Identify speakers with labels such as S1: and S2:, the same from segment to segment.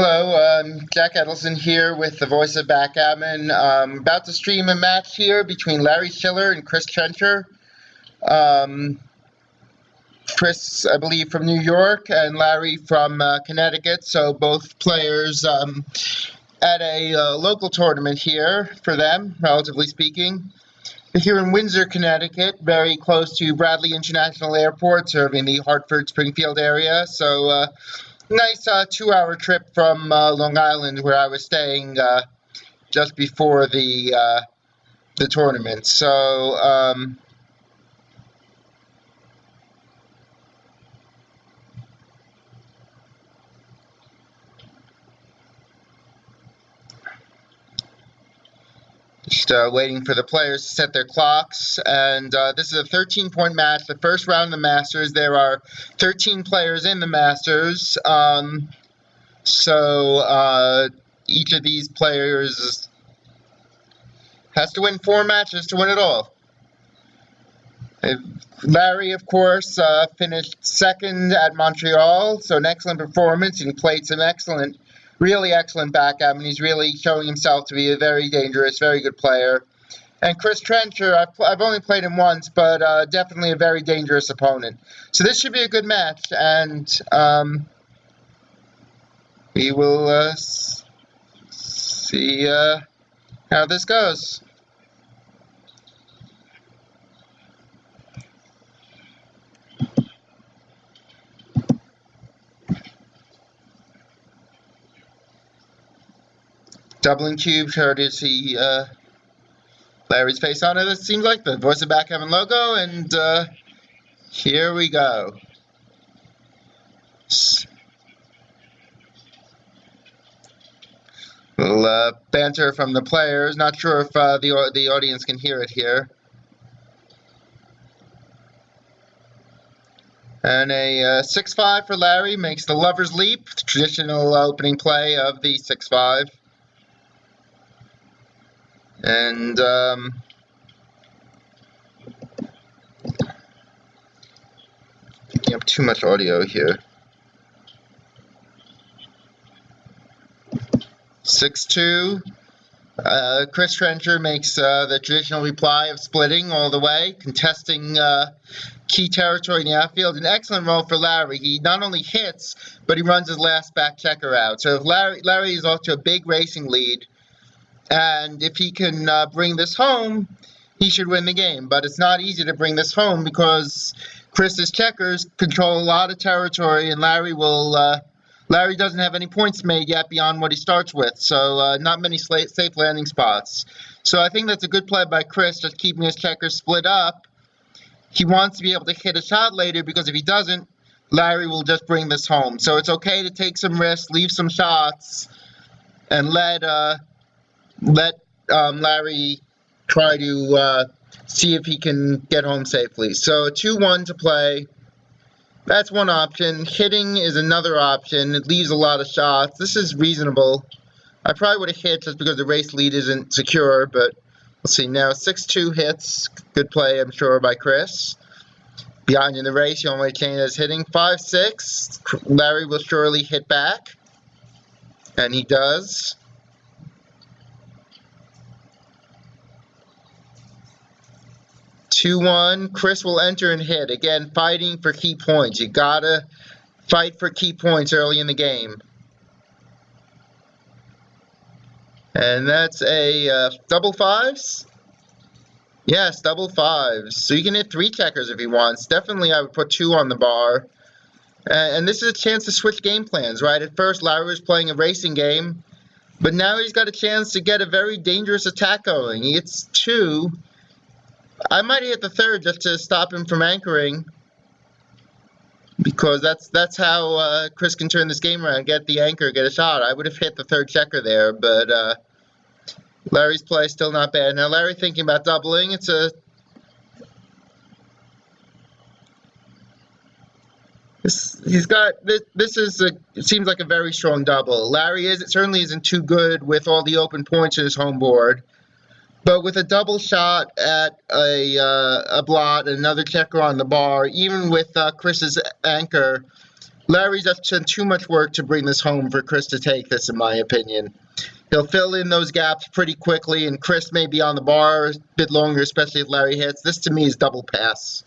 S1: Hello, Jack Edelson here with the voice of Backgammon. About to stream a match here between Larry Shiller and Chris Trencher. Chris, I believe, from New York, and Larry from Connecticut. So both players at a local tournament here for them, relatively speaking. They're here in Windsor, Connecticut, very close to Bradley International Airport, serving the Hartford-Springfield area. So nice 2-hour trip from Long Island, where I was staying just before the tournament. So just waiting for the players to set their clocks. And this is a 13-point match. The first round of the Masters. There are 13 players in the Masters. So each of these players has to win 4 matches to win it all. Larry, of course, finished second at Montreal, so an excellent performance, and played some really excellent backgammon. He's really showing himself to be a very dangerous, very good player. And Chris Trencher, I've only played him once, but definitely a very dangerous opponent. So this should be a good match, and we will see how this goes. Doubling cube, sure to see Larry's face on it. It seems like the voice of Backgammon logo, and here we go. Little banter from the players. Not sure if the audience can hear it here. And a 6-5 for Larry makes the lover's leap, traditional opening play of the 6-5. And picking up too much audio here. 6-2. Chris Trencher makes the traditional reply of splitting all the way, contesting key territory in the outfield. An excellent roll for Larry. He not only hits, but he runs his last back checker out. So if Larry is off to a big racing lead, and if he can bring this home, he should win the game. But it's not easy to bring this home because Chris's checkers control a lot of territory, and Larry doesn't have any points made yet beyond what he starts with, so not many safe landing spots. So I think that's a good play by Chris, just keeping his checkers split up. He wants to be able to hit a shot later, because if he doesn't, Larry will just bring this home. So it's okay to take some risks, leave some shots, and let Larry try to see if he can get home safely. So 2-1 to play. That's one option. Hitting is another option. It leaves a lot of shots. This is reasonable. I probably would have hit just because the race lead isn't secure, but we'll see. Now 6-2 hits. Good play, I'm sure, by Chris. Behind in the race, the only way to change is hitting. 5-6. Larry will surely hit back. And he does. Two-1. Chris will enter and hit. Again, fighting for key points. You gotta fight for key points early in the game. And that's a double fives? Yes, double fives. So you can hit 3 checkers if he wants. Definitely I would put 2 on the bar. And this is a chance to switch game plans, right? At first, Larry was playing a racing game, but now he's got a chance to get a very dangerous attack going. He hits 2. I might hit the 3rd just to stop him from anchoring, because that's how Chris can turn this game around, get the anchor, get a shot. I would have hit the 3rd checker there, but Larry's play still not bad. Now Larry thinking about doubling. It seems like a very strong double. Larry certainly isn't too good with all the open points in his home board. But with a double shot at a blot and another checker on the bar, even with Chris's anchor, Larry's done too much work to bring this home for Chris to take this, in my opinion. He'll fill in those gaps pretty quickly, and Chris may be on the bar a bit longer, especially if Larry hits. This, to me, is double pass.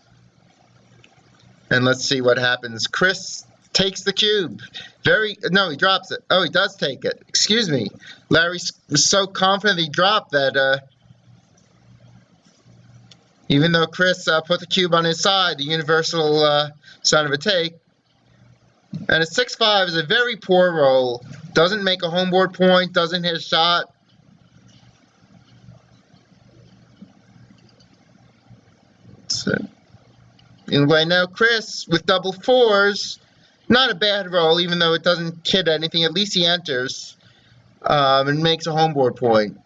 S1: And let's see what happens. Chris takes the cube. No, he drops it. Oh, he does take it. Excuse me. Larry was so confident he dropped that, even though Chris put the cube on his side, the universal sign of a take. And a 6-5 is a very poor roll. Doesn't make a homeboard point, doesn't hit a shot. So, anyway, now Chris with double fours, not a bad roll, even though it doesn't hit anything. At least he enters and makes a homeboard point.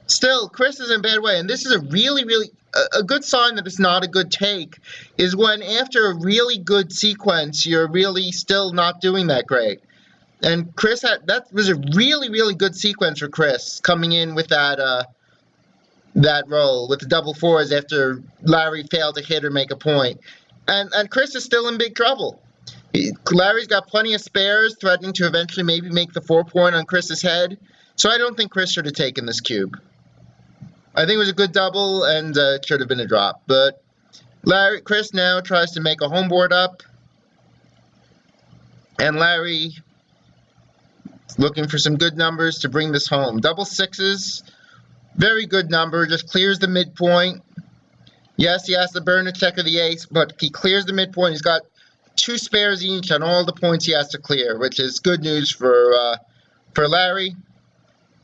S1: Still, Chris is in a bad way, and this is a really a good sign that it's not a good take is when after a really good sequence, you're really still not doing that great. And Chris that was a really good sequence for Chris coming in with that roll with the double fours after Larry failed to hit or make a point. And Chris is still in big trouble. Larry's got plenty of spares, threatening to eventually maybe make the 4-point on Chris's head. So I don't think Chris should have taken this cube. I think it was a good double, and it should have been a drop. But Chris now tries to make a homeboard up. And Larry looking for some good numbers to bring this home. Double sixes, very good number, just clears the midpoint. Yes, he has to burn a check of the ace, but he clears the midpoint. He's got 2 spares each on all the points he has to clear, which is good news for Larry.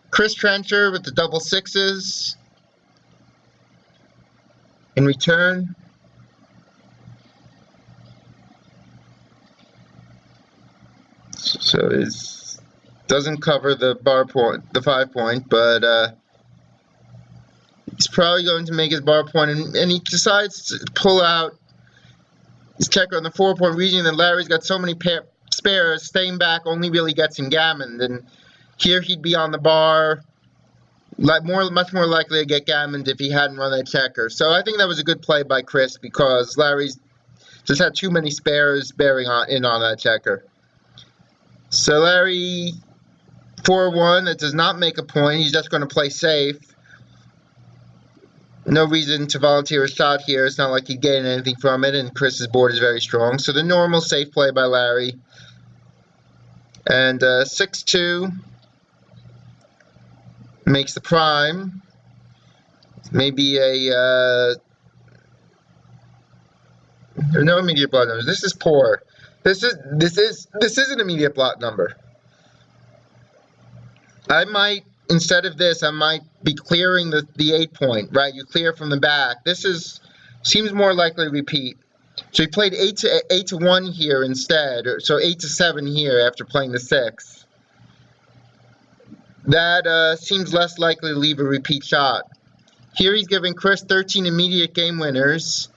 S1: Chris Trencher with the double sixes. In return, so it doesn't cover the bar point, the 5-point, but he's probably going to make his bar point, and he decides to pull out his checker on the 4-point region. And Larry's got so many spares, staying back only really gets him gammoned, and here he'd be on the bar. Much more likely to get gammoned if he hadn't run that checker. So I think that was a good play by Chris because Larry's just had too many spares bearing in on that checker. So Larry 4-1, that does not make a point. He's just going to play safe. No reason to volunteer a shot here. It's not like he'd gain anything from it, and Chris's board is very strong. So the normal safe play by Larry. And 6-2. Makes the prime. Maybe there are no immediate blot numbers. This is poor. This is an immediate blot number. I might, instead of this, I might be clearing the 8-point, right? You clear from the back. This seems more likely to repeat. So he played 8 to 1 here instead, so 8 to 7 here after playing the 6. That seems less likely to leave a repeat shot. Here he's giving Chris 13 immediate game winners.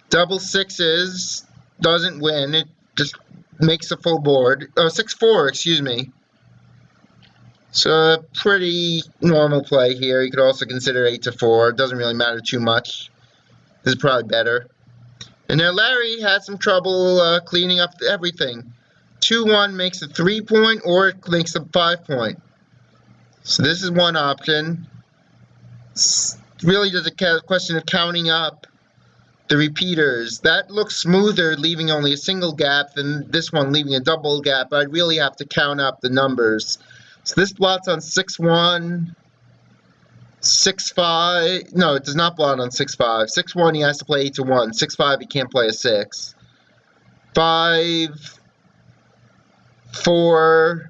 S1: Double sixes doesn't win. It just makes a full board. Oh, 6-4, excuse me. So a pretty normal play here. You could also consider 8 to 4. It doesn't really matter too much. This is probably better. And now Larry had some trouble cleaning up everything. 2-1 makes a 3-point or it makes a 5-point. So this is one option. It's really just a question of counting up the repeaters. That looks smoother, leaving only a single gap, than this one leaving a double gap. But I'd really have to count up the numbers. So this blots on 6-1, 6-5. No, it does not blot on 6-5. 6-1, he has to play 8 to 1. 6-5, he can't play a 6. 5-4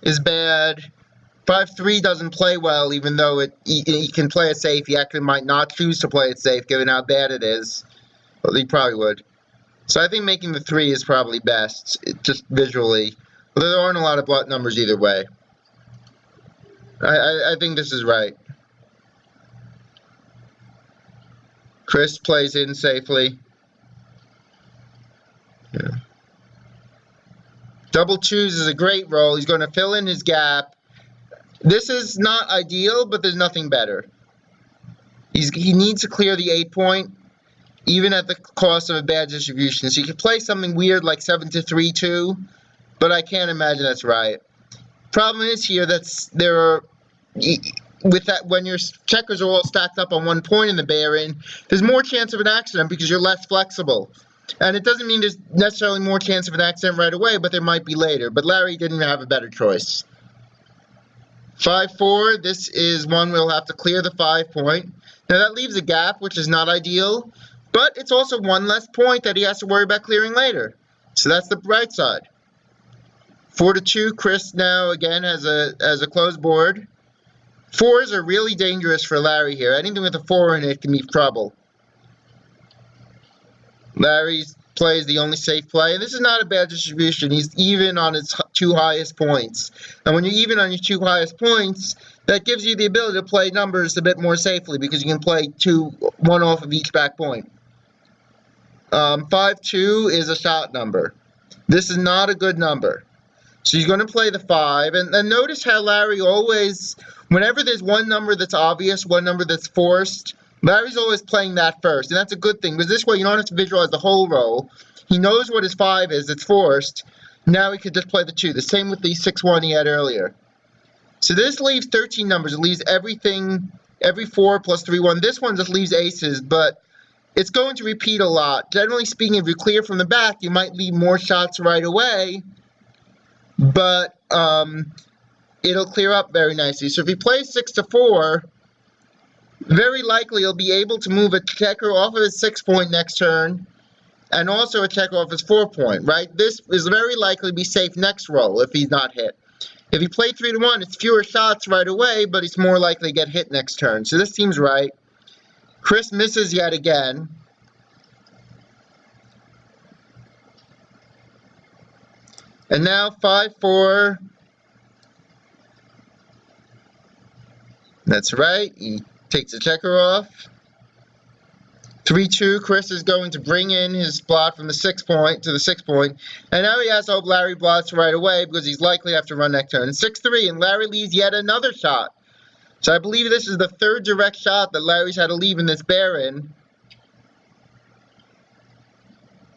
S1: is bad. 5-3 doesn't play well, even though he can play it safe. He actually might not choose to play it safe, given how bad it is. Well, he probably would. So I think making the 3 is probably best, just visually. Although there aren't a lot of blot numbers either way. I think this is right. Chris plays in safely. Yeah. Double twos is a great roll. He's going to fill in his gap. This is not ideal, but there's nothing better. He needs to clear the 8-point. even at the cost of a bad distribution. So you could play something weird like 7 to 3 2, but I can't imagine that's right. Problem is here there are, with that, when your checkers are all stacked up on 1 point in the Baron, there's more chance of an accident because you're less flexible. And it doesn't mean there's necessarily more chance of an accident right away, but there might be later. But Larry didn't have a better choice. 5-4, this is one we'll have to clear the 5 point. Now that leaves a gap, which is not ideal, but it's also one less point that he has to worry about clearing later. So that's the bright side. 4-2, Chris now again has a closed board. 4s are really dangerous for Larry here. Anything with a 4 in it can be trouble. Larry's play is the only safe play, and this is not a bad distribution. He's even on his 2 highest points. And when you're even on your 2 highest points, that gives you the ability to play numbers a bit more safely because you can play 1 off of each back point. 5-2 is a shot number. This is not a good number. So he's going to play the 5. And notice how Larry always, whenever there's one number that's obvious, one number that's forced, Larry's always playing that first. And that's a good thing, because this way you don't have to visualize the whole roll. He knows what his 5 is. It's forced. Now he could just play the 2. The same with the 6-1 he had earlier. So this leaves 13 numbers. It leaves everything, every 4 plus 3-1. This one just leaves aces, but it's going to repeat a lot. Generally speaking, if you clear from the back, you might leave more shots right away, but it'll clear up very nicely. So if he plays 6-4, very likely he'll be able to move a checker off of his 6 point next turn, and also a checker off his 4 point, right? This is very likely to be safe next roll if he's not hit. If he played 3-1, it's fewer shots right away, but he's more likely to get hit next turn. So this seems right. Chris misses yet again. And now 5-4. That's right. He takes the checker off. 3-2. Chris is going to bring in his blot from the 6 point to the 6 point. And now he has to hope Larry blots right away because he's likely to have to run next turn. 6-3, and Larry leaves yet another shot. So I believe this is the 3rd direct shot that Larry's had to leave in this Baron.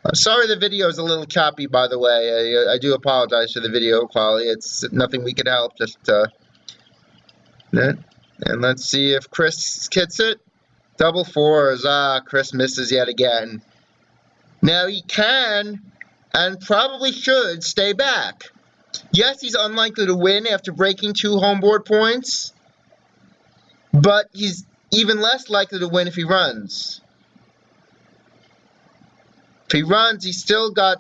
S1: I'm sorry the video is a little choppy, by the way. I do apologize for the video quality. It's nothing we could help. Just and let's see if Chris hits it. Double 4s. Chris misses yet again. Now he can and probably should stay back. Yes, he's unlikely to win after breaking 2 homeboard points, but he's even less likely to win if he runs. If he runs, he's still got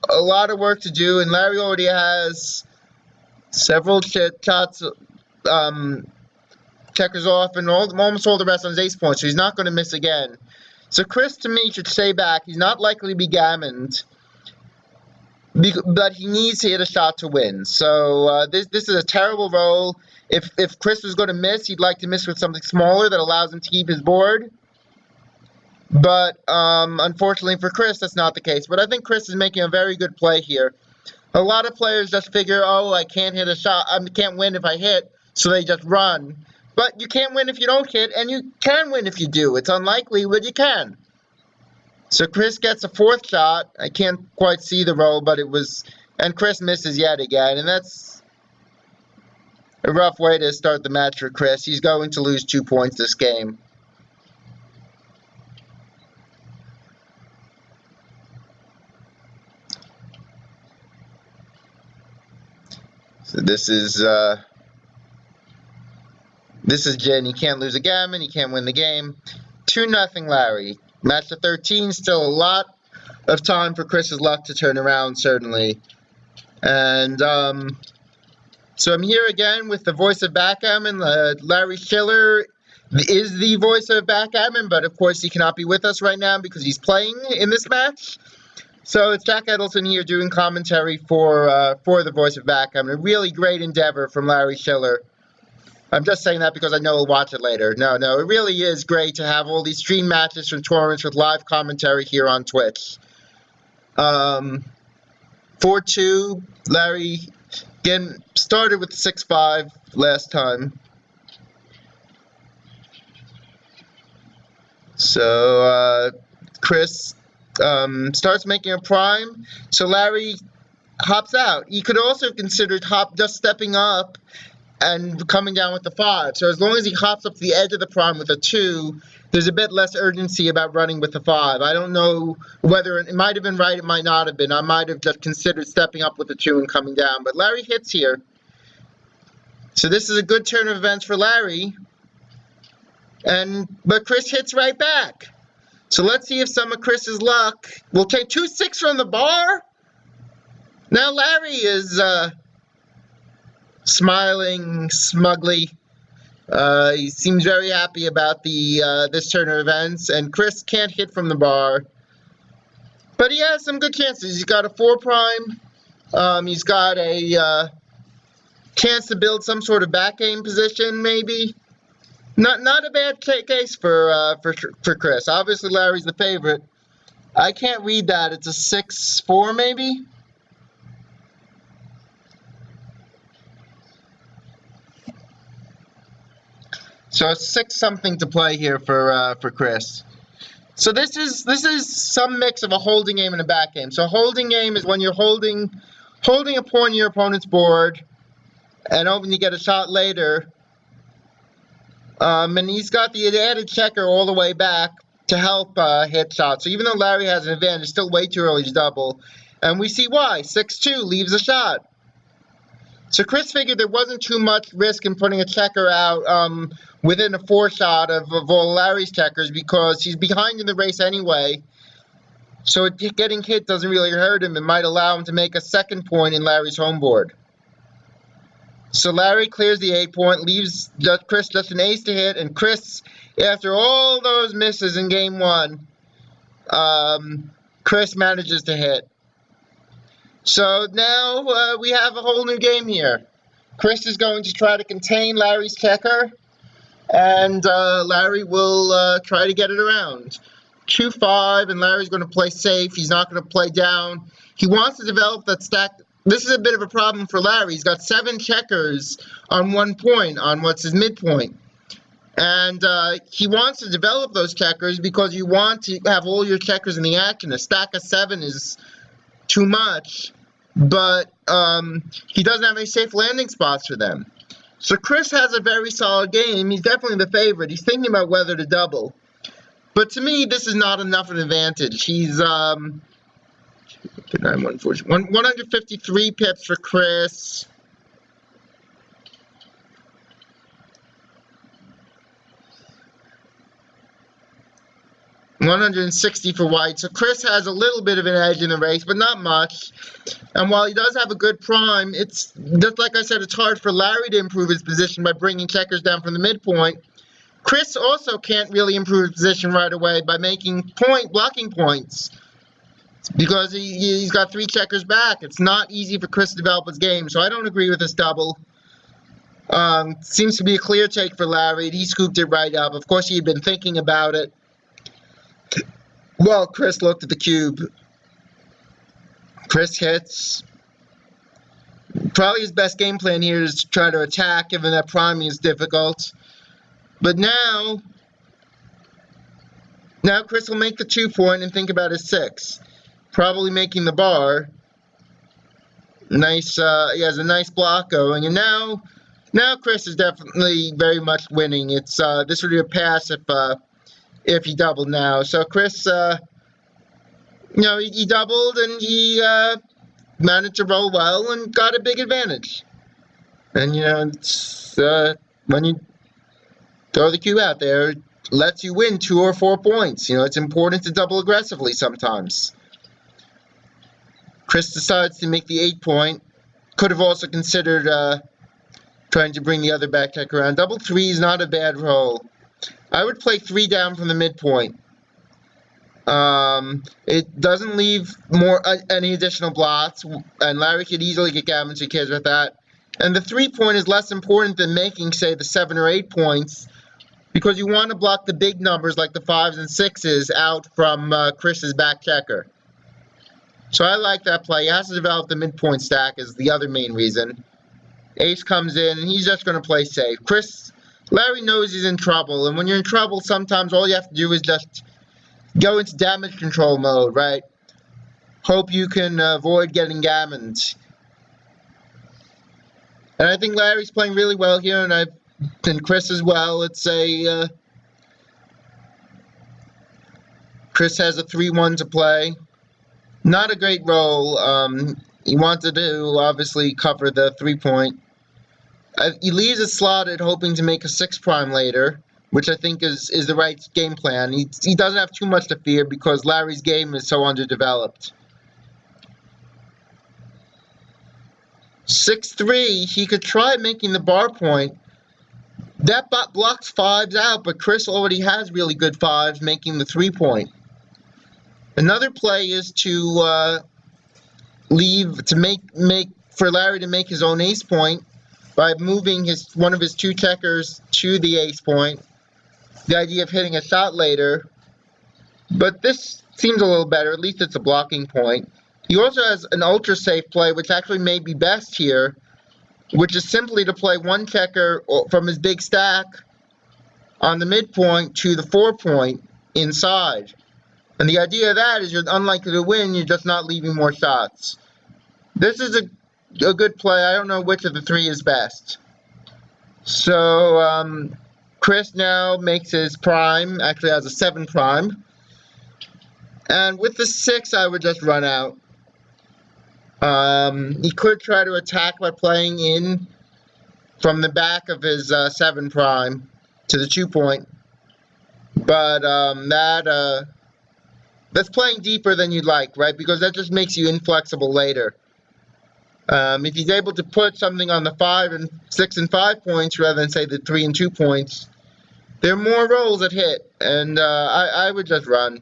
S1: a lot of work to do, and Larry already has several shots, checkers off, and almost all the rest on his ace points, so he's not going to miss again. So Chris, to me, should stay back. He's not likely to be gammoned, but he needs to hit a shot to win. So this is a terrible roll. If Chris was going to miss, he'd like to miss with something smaller that allows him to keep his board. But unfortunately for Chris, that's not the case. But I think Chris is making a very good play here. A lot of players just figure, oh, I can't hit a shot. I can't win if I hit, so they just run. But you can't win if you don't hit, and you can win if you do. It's unlikely, but you can. So Chris gets a 4th shot. I can't quite see the roll, but it was... And Chris misses yet again, and that's a rough way to start the match for Chris. He's going to lose 2 points this game. So this is Jen. He can't lose a gammon. He can't win the game. 2-0 Larry. Match to 13. Still a lot of time for Chris's luck to turn around, certainly. And so I'm here again with the voice of Backgammon. Larry Shiller is the voice of Backgammon, but of course he cannot be with us right now because he's playing in this match. So it's Jack Edelson here doing commentary for the voice of Backgammon. A really great endeavor from Larry Shiller. I'm just saying that because I know he'll watch it later. No, it really is great to have all these stream matches from tournaments with live commentary here on Twitch. 4-2. Larry, again, started with 6-5 last time. So, Chris starts making a prime, so Larry hops out. He could also have considered just stepping up and coming down with the 5. So as long as he hops up to the edge of the prime with a 2, there's a bit less urgency about running with the 5. I don't know whether it might have been right, it might not have been. I might have just considered stepping up with the 2 and coming down. But Larry hits here. So this is a good turn of events for Larry. But Chris hits right back. So let's see if some of Chris's luck will take 2-6 from the bar. Now Larry is smiling smugly. He seems very happy about this turn of events, and Chris can't hit from the bar. But he has some good chances. He's got a 4 prime. He's got a chance to build some sort of backgammon position, maybe. Not a bad case for Chris. Obviously, Larry's the favorite. I can't read that. It's a 6-4, maybe. So it's 6-something to play here for Chris. So this is some mix of a holding game and a backgammon. So a holding game is when you're holding a point on your opponent's board, and hoping you get a shot later. And he's got the added checker all the way back to help hit shots. So even though Larry has an advantage, it's still way too early to double. And we see why. 6-2 leaves a shot. So Chris figured there wasn't too much risk in putting a checker out within a 4-shot of all Larry's checkers, because he's behind in the race anyway. So getting hit doesn't really hurt him. It might allow him to make a second point in Larry's home board. So Larry clears the 8-point, leaves Chris just an ace to hit, and Chris, after all those misses in game 1, Chris manages to hit. So now we have a whole new game here. Chris is going to try to contain Larry's checker, and Larry will try to get it around. 2-5, and Larry's going to play safe. He's not going to play down. He wants to develop that stack. This is a bit of a problem for Larry. He's got 7 checkers on 1 point, on what's his midpoint. And he wants to develop those checkers because you want to have all your checkers in the action. A stack of 7 is too much, but he doesn't have any safe landing spots for them. So Chris has a very solid game. He's definitely the favorite. He's thinking about whether to double. But to me, this is not enough of an advantage. He's 153 pips for Chris. $160 for White. So Chris has a little bit of an edge in the race, but not much. And while he does have a good prime, it's just like I said, it's hard for Larry to improve his position by bringing checkers down from the midpoint. Chris also can't really improve his position right away by making blocking points, because he's got 3 checkers back. It's not easy for Chris to develop his game, so I don't agree with this double. Seems to be a clear take for Larry. He scooped it right up. Of course, he had been thinking about it. Well, Chris looked at the cube. Chris hits. Probably his best game plan here is to try to attack, given that priming is difficult. But now Chris will make the 2-point and think about his 6. Probably making the bar. Nice, he has a nice block going, and now Chris is definitely very much winning. It's this would be a pass if he doubled now. So Chris, he doubled and he managed to roll well and got a big advantage. And it's when you throw the cube out there, it lets you win 2 or 4 points. It's important to double aggressively sometimes. Chris decides to make the 8-point. Could have also considered trying to bring the other back check around. Double 3 is not a bad roll. I would play 3 down from the midpoint. It doesn't leave any additional blots, and Larry could easily get gammon, so he cares about that. And the 3-point is less important than making, say, the 7 or 8 points, because you want to block the big numbers like the 5s and 6s out from Chris's back checker. So I like that play. He has to develop the midpoint stack is the other main reason. Ace comes in, and he's just going to play safe. Larry knows he's in trouble, and when you're in trouble, sometimes all you have to do is just go into damage control mode, right? Hope you can avoid getting gammoned. And I think Larry's playing really well here, and Chris as well. Let's say Chris has a 3-1 to play. Not a great roll. He wanted to obviously cover the 3-point. He leaves it slotted, hoping to make a 6 prime later, which I think is the right game plan. He doesn't have too much to fear because Larry's game is so underdeveloped. 6-3, he could try making the bar point. That blocks 5s out, but Chris already has really good 5s, making the 3-point. Another play is to make for Larry to make his own ace point by moving one of his 2 checkers to the ace point. The idea of hitting a shot later, but this seems a little better. At least it's a blocking point. He also has an ultra safe play, which actually may be best here, which is simply to play 1 checker from his big stack on the midpoint to the 4-point inside. And the idea of that is you're unlikely to win, you're just not leaving more shots. This is a good play. I don't know which of the 3 is best. So Chris now makes his prime, actually has a 7 prime. And with the 6, I would just run out. He could try to attack by playing in from the back of his 7 prime to the 2-point. But that's playing deeper than you'd like, right? Because that just makes you inflexible later. If he's able to put something on the 5 and 6 and 5 points rather than say the 3 and 2 points, there are more rolls that hit, and I would just run.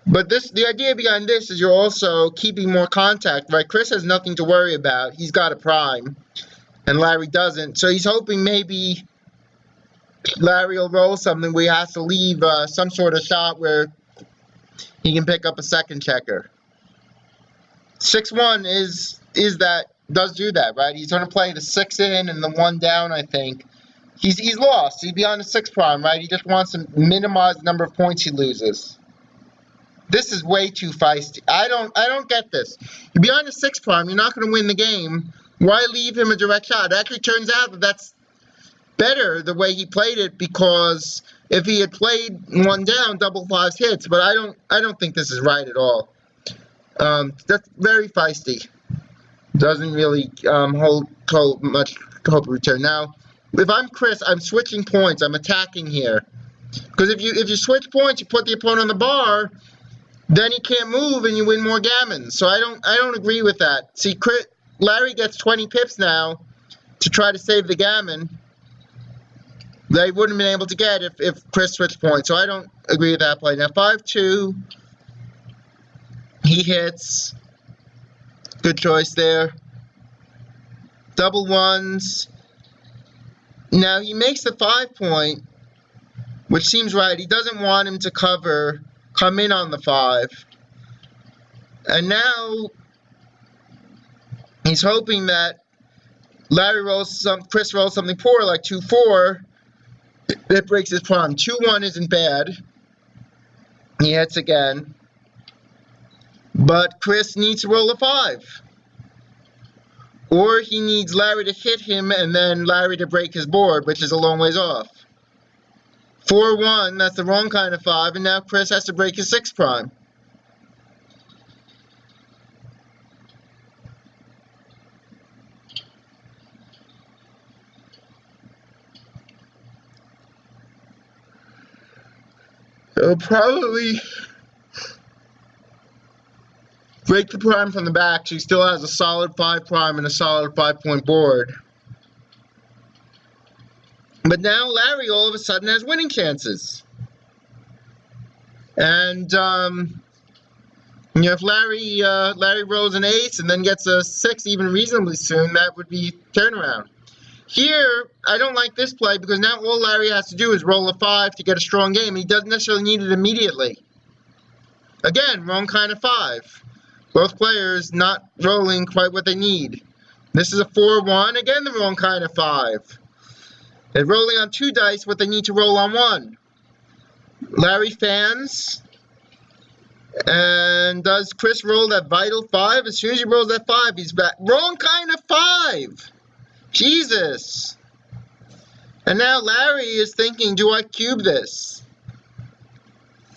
S1: But the idea behind this is you're also keeping more contact, right? Chris has nothing to worry about. He's got a prime, and Larry doesn't. So he's hoping maybe Larry will roll something where he has to leave some sort of shot where he can pick up a second checker. 6-1 does do that, right? He's going to play the 6 in and the 1 down, I think. He's lost. He'd be on the 6 prime, right? He just wants to minimize the number of points he loses. This is way too feisty. I don't get this. You're beyond the 6 prime, you're not going to win the game. Why leave him a direct shot? It actually turns out that that's better the way he played it, because if he had played 1 down, double 5s hits. But I don't think this is right at all. That's very feisty. Doesn't really hold much hope of return. Now, if I'm Chris, I'm switching points. I'm attacking here. Because if you switch points, you put the opponent on the bar, then he can't move and you win more gammons. So I don't agree with that. See, Larry gets 20 pips now to try to save the gammon that he wouldn't have been able to get if Chris switched points. So I don't agree with that play. Now 5-2, he hits. Good choice there. Double 1s. Now he makes the 5-point, which seems right. He doesn't want him to come in on the 5. And now he's hoping that Chris rolls something poor like 2-4 that breaks his prime. 2-1 isn't bad. He hits again. But Chris needs to roll a 5. Or he needs Larry to hit him and then Larry to break his board, which is a long ways off. 4-1, that's the wrong kind of 5, and now Chris has to break his 6 prime. He'll probably break the prime from the back, so he still has a solid 5 prime and a solid 5-point board. But now Larry all of a sudden has winning chances. And if Larry rolls an ace and then gets a 6 even reasonably soon, that would be turnaround. Here, I don't like this play because now all Larry has to do is roll a 5 to get a strong game. He doesn't necessarily need it immediately. Again, wrong kind of 5. Both players not rolling quite what they need. This is a 4-1. Again, the wrong kind of 5. They're rolling on 2 dice what they need to roll on 1. Larry fans. And does Chris roll that vital 5? As soon as he rolls that 5, he's back. Wrong kind of 5! Jesus! And now Larry is thinking, do I cube this?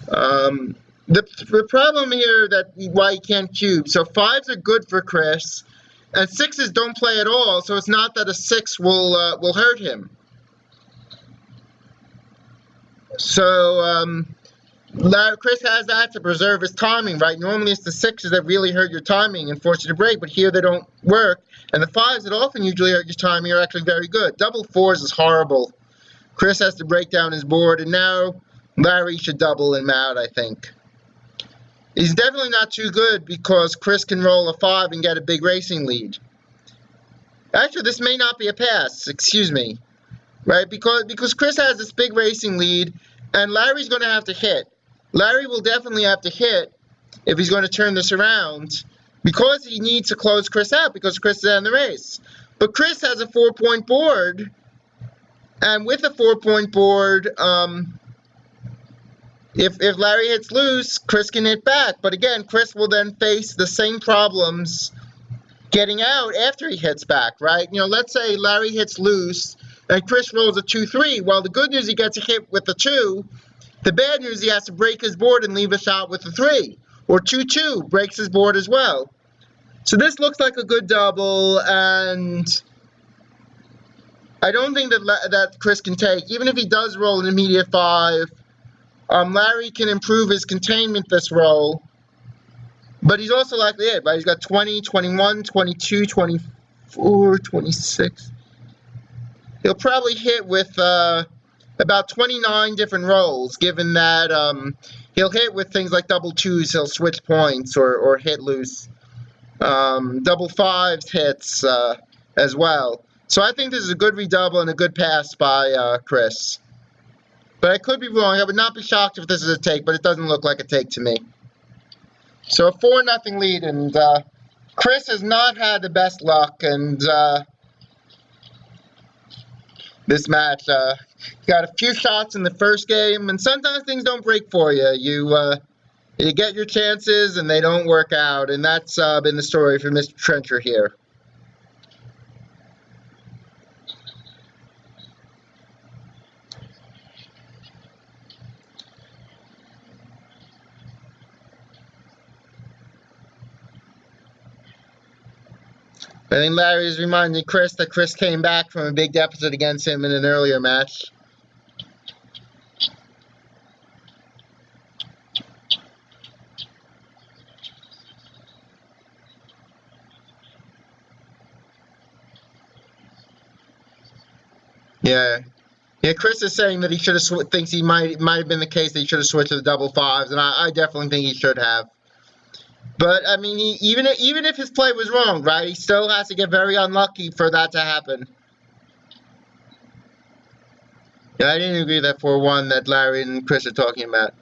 S1: The problem here that why he can't cube. So 5s are good for Chris, and 6s don't play at all. So it's not that a 6 will hurt him. So Chris has that to preserve his timing, right? Normally it's the 6s that really hurt your timing and force you to break, but here they don't work. And the 5s that often usually hurt your timing are actually very good. Double 4s is horrible. Chris has to break down his board, and now Larry should double him out, I think. He's definitely not too good because Chris can roll a 5 and get a big racing lead. Actually, this may not be a pass, excuse me. Right? Because Chris has this big racing lead, and Larry's going to have to hit. Larry will definitely have to hit if he's going to turn this around, because he needs to close Chris out because Chris is in the race. But Chris has a 4-point board, and with a 4-point board, if Larry hits loose, Chris can hit back. But again, Chris will then face the same problems getting out after he hits back, right? You know, let's say Larry hits loose and Chris rolls a 2-3. Well, the good news, he gets a hit with the 2. The bad news, he has to break his board and leave a shot with the 3. Or 2-2 breaks his board as well. So this looks like a good double, and I don't think that Chris can take. Even if he does roll an immediate 5, Larry can improve his containment this roll. But he's also likely hit, right? He's got 20, 21, 22, 24, 26. He'll probably hit with about 29 different rolls, given that he'll hit with things like double 2s, he'll switch points or hit loose. Double 5s hits as well. So I think this is a good redouble and a good pass by Chris. But I could be wrong. I would not be shocked if this is a take, but it doesn't look like a take to me. So a 4-0 lead, and Chris has not had the best luck, and this match, got a few shots in the first game, and sometimes things don't break for you. You get your chances, and they don't work out, and that's been the story for Mr. Trencher here. I think Larry is reminding Chris that Chris came back from a big deficit against him in an earlier match. Yeah, Chris is saying that he should have thinks he might have been the case that he should have switched to the double 5s, and I definitely think he should have. But I mean, even if his play was wrong, right, he still has to get very unlucky for that to happen. Yeah, I didn't agree with that 4-1 that Larry and Chris are talking about.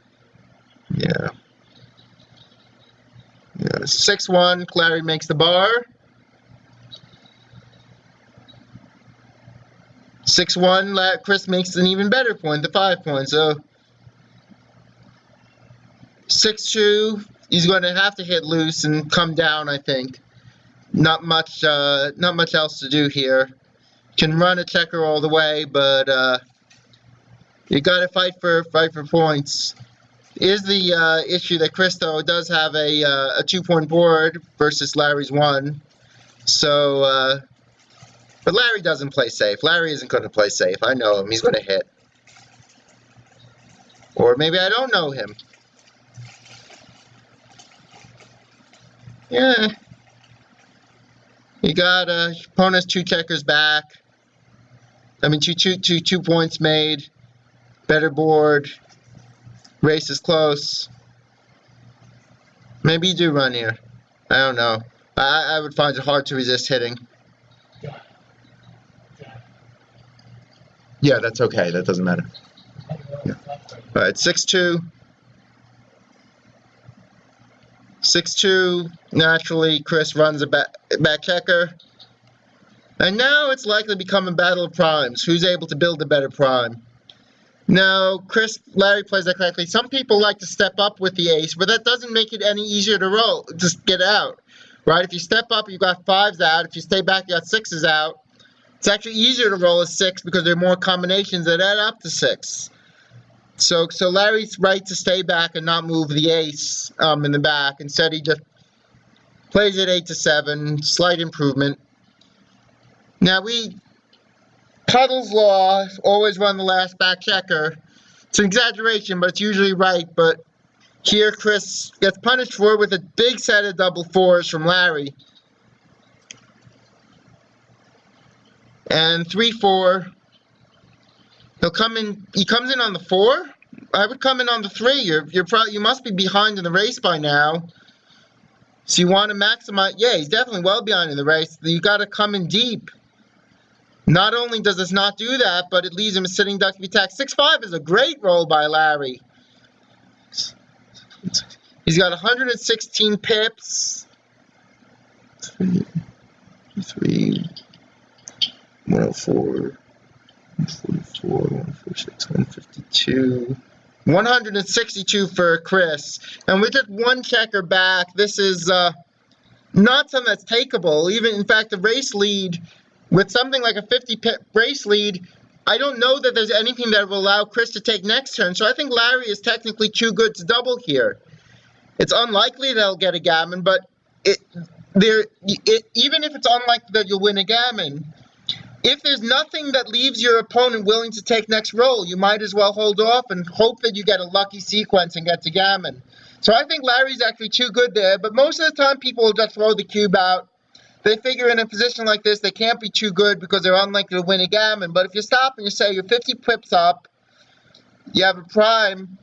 S1: Yeah. 6-1, Larry makes the bar. 6-1, Chris makes an even better point, the 5 points. So 6-2, he's going to have to hit loose and come down, I think. Not much else to do here. Can run a checker all the way, but you got to fight for points. Is the issue that Chris, though, does have a 2-point board versus Larry's 1. So, but Larry doesn't play safe. Larry isn't going to play safe. I know him. He's going to hit. Or maybe I don't know him. Yeah. You got opponent's 2 checkers back. I mean, two points made. Better board. Race is close. Maybe you do run here. I don't know. I would find it hard to resist hitting. Yeah, that's okay. That doesn't matter. Yeah. All right, 6-2. 6-2. Naturally, Chris runs a back checker. And now it's likely to become a battle of primes. Who's able to build a better prime? No, Larry plays that correctly. Some people like to step up with the ace, but that doesn't make it any easier to roll, just get out, right? If you step up, you got 5s out. If you stay back, you got 6s out. It's actually easier to roll a 6 because there are more combinations that add up to 6. So Larry's right to stay back and not move the ace in the back. Instead, he just plays it 8 to 7, slight improvement. Now Puddle's Law, always run the last back checker. It's an exaggeration, but it's usually right. But here Chris gets punished for it with a big set of double 4s from Larry. And 3-4. He comes in on the 4. I would come in on the 3. You must be behind in the race by now. So you want to maximize. Yeah, he's definitely well behind in the race. You got to come in deep. Not only does this not do that, but it leaves him a sitting duck to be taxed. 6-5 is a great roll by Larry. He's got 116 pips. 3, 104, 144, 146, 152. 162 for Chris. And with just one checker back, this is not something that's takeable. Even, in fact, the race lead, with something like a 50-pip race lead, I don't know that there's anything that will allow Chris to take next turn. So I think Larry is technically too good to double here. It's unlikely that he'll get a gammon, but even if it's unlikely that you'll win a gammon, if there's nothing that leaves your opponent willing to take next roll, you might as well hold off and hope that you get a lucky sequence and get to gammon. So I think Larry's actually too good there, but most of the time people will just throw the cube out. They figure in a position like this, they can't be too good because they're unlikely to win a gammon. But if you stop and you say you're 50 pips up, you have a prime,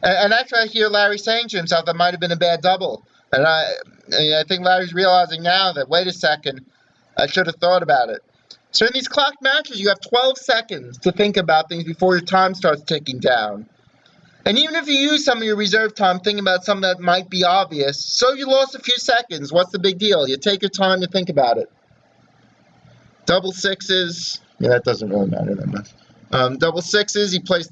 S1: and actually I hear Larry saying to himself that might have been a bad double. And I think Larry's realizing now that, wait a second, I should have thought about it. So in these clocked matches, you have 12 seconds to think about things before your time starts ticking down. And even if you use some of your reserve time thinking about something that might be obvious, so you lost a few seconds. What's the big deal? You take your time to think about it. Double 6s. Yeah, that doesn't really matter that much. Double 6s. He plays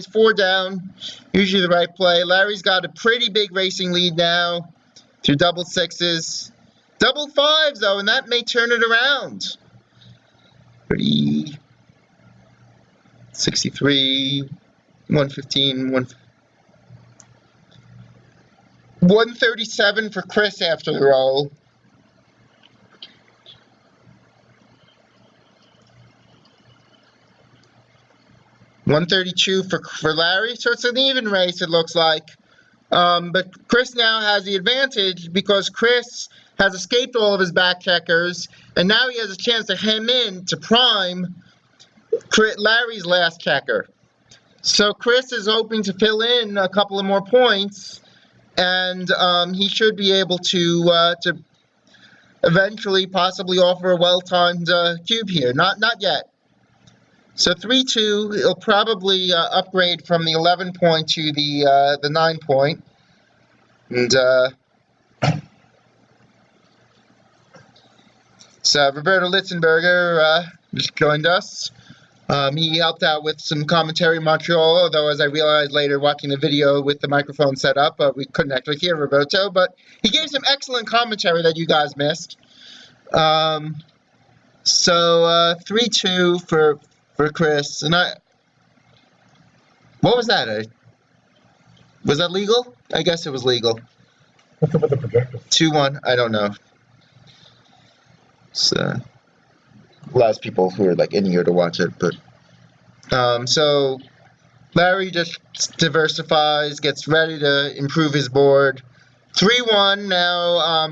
S1: 4 down. Usually the right play. Larry's got a pretty big racing lead now through double 6s. Double 5s, though, and that may turn it around. 63, 115, 137 for Chris after the roll. $132 for Larry, so it's an even race, it looks like. But Chris now has the advantage because Chris has escaped all of his back checkers, and now he has a chance to hem in to prime Larry's last checker. So Chris is hoping to fill in a couple of more points, and he should be able to eventually possibly offer a well-timed cube here. Not yet. So 3-2, he'll probably upgrade from the 11 point to the 9 point. And so Roberto Litzenberger just joined us. He helped out with some commentary in Montreal, although as I realized later watching the video with the microphone set up, we couldn't actually hear Roberto, but he gave some excellent commentary that you guys missed. So 3-2 for Chris. And what was that? Was that legal? I guess it was legal.
S2: What's up with the projector?
S1: 2-1, I don't know. So allows people who are like in here to watch it, but so Larry just diversifies, gets ready to improve his board. 3-1 now.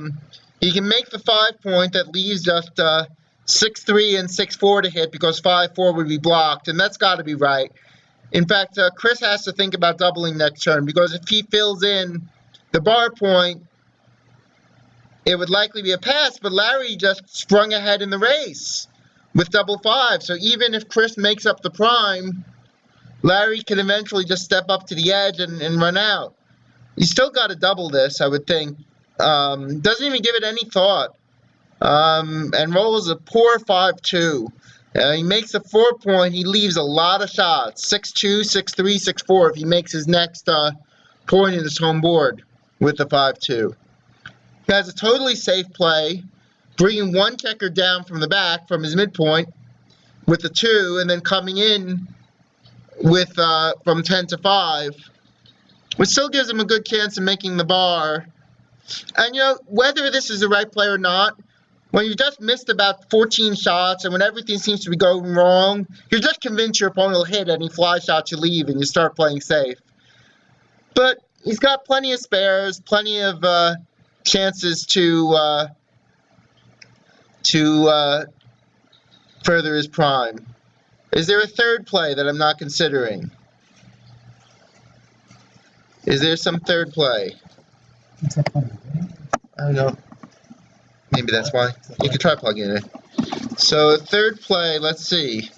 S1: He can make the 5 point that leaves just 6-3 and 6-4 to hit because 5-4 would be blocked, and that's got to be right. In fact, Chris has to think about doubling next turn because if he fills in the bar point, it would likely be a pass, but Larry just sprung ahead in the race with double 5. So even if Chris makes up the prime, Larry can eventually just step up to the edge and run out. You still got to double this, I would think. Doesn't even give it any thought. And rolls a poor 5-2. He makes a 4-point. He leaves a lot of shots. 6-2, 6-3, 6-4 if he makes his next point in his home board with the 5-2. He has a totally safe play, bringing one checker down from the back from his midpoint with the 2, and then coming in with from 10 to 5, which still gives him a good chance of making the bar. And whether this is the right play or not, when you just missed about 14 shots and when everything seems to be going wrong, you're just convinced your opponent will hit any fly shots you leave and you start playing safe. But he's got plenty of spares, plenty of chances to further his prime. Is there a third play that I'm not considering? Is there some third play? I don't know. Maybe that's why. You could try plugging it in. So third play, let's see.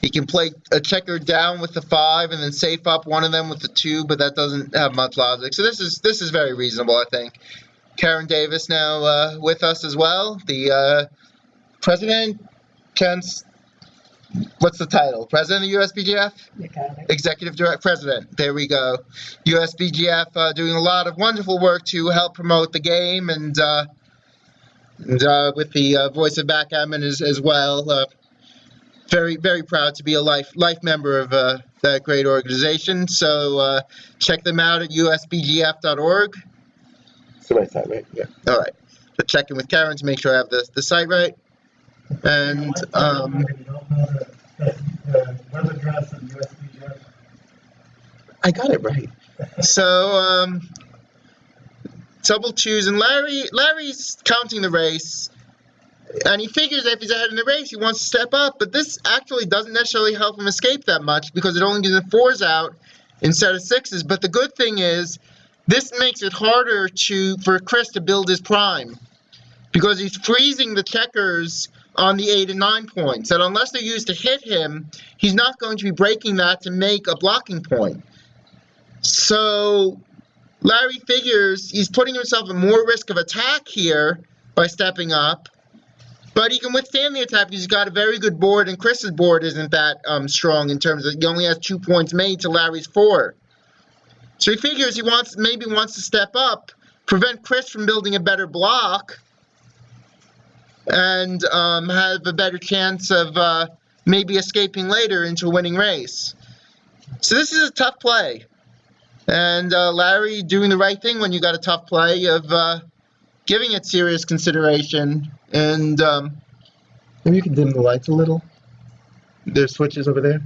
S1: He can play a checker down with the 5 and then safe up one of them with the 2, but that doesn't have much logic. So this is very reasonable, I think. Karen Davis now with us as well. The president, what's the title? President of USBGF? Executive Director, President. There we go. USBGF doing a lot of wonderful work to help promote the game and with the voice of Backgammon as well. Very, very proud to be a life member of that great organization. So check them out at usbgf.org.
S2: It's the right side, right? Yeah.
S1: All right. But check in with Karen to make sure I have the site right. And I got it right. So double 2s, and Larry's counting the race, and he figures that if he's ahead in the race, he wants to step up. But this actually doesn't necessarily help him escape that much because it only gives him 4s out instead of 6s. But the good thing is, this makes it harder for Chris to build his prime because he's freezing the checkers on the 8 and 9 points. And unless they're used to hit him, he's not going to be breaking that to make a blocking point. So Larry figures he's putting himself at more risk of attack here by stepping up, but he can withstand the attack because he's got a very good board, and Chris's board isn't that strong in terms of he only has 2 points made to Larry's 4. So he figures he maybe wants to step up, prevent Chris from building a better block, and have a better chance of maybe escaping later into a winning race. So this is a tough play. And Larry doing the right thing when you got a tough play of giving it serious consideration. And maybe you can dim the lights a little. There's switches over there.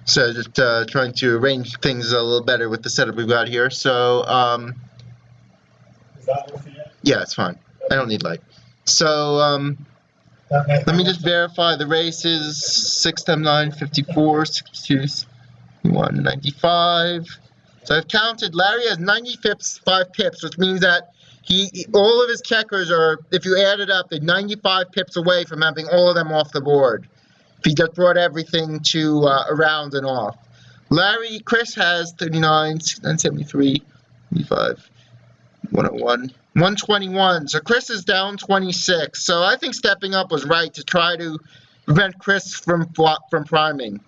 S1: So just trying to arrange things a little better with the setup we've got here. So
S2: Is that working yet?
S1: yeah, it's fine. I don't need light. So let me just verify the races. 6 times 9, 54, 62, 195. So I've counted. Larry has 95 pips, which means that all of his checkers are, if you add it up, they're 95 pips away from having all of them off the board. If he just brought everything to around and off. Chris has 39, 73, 85, 101, 121. So Chris is down 26. So I think stepping up was right to try to prevent Chris from priming.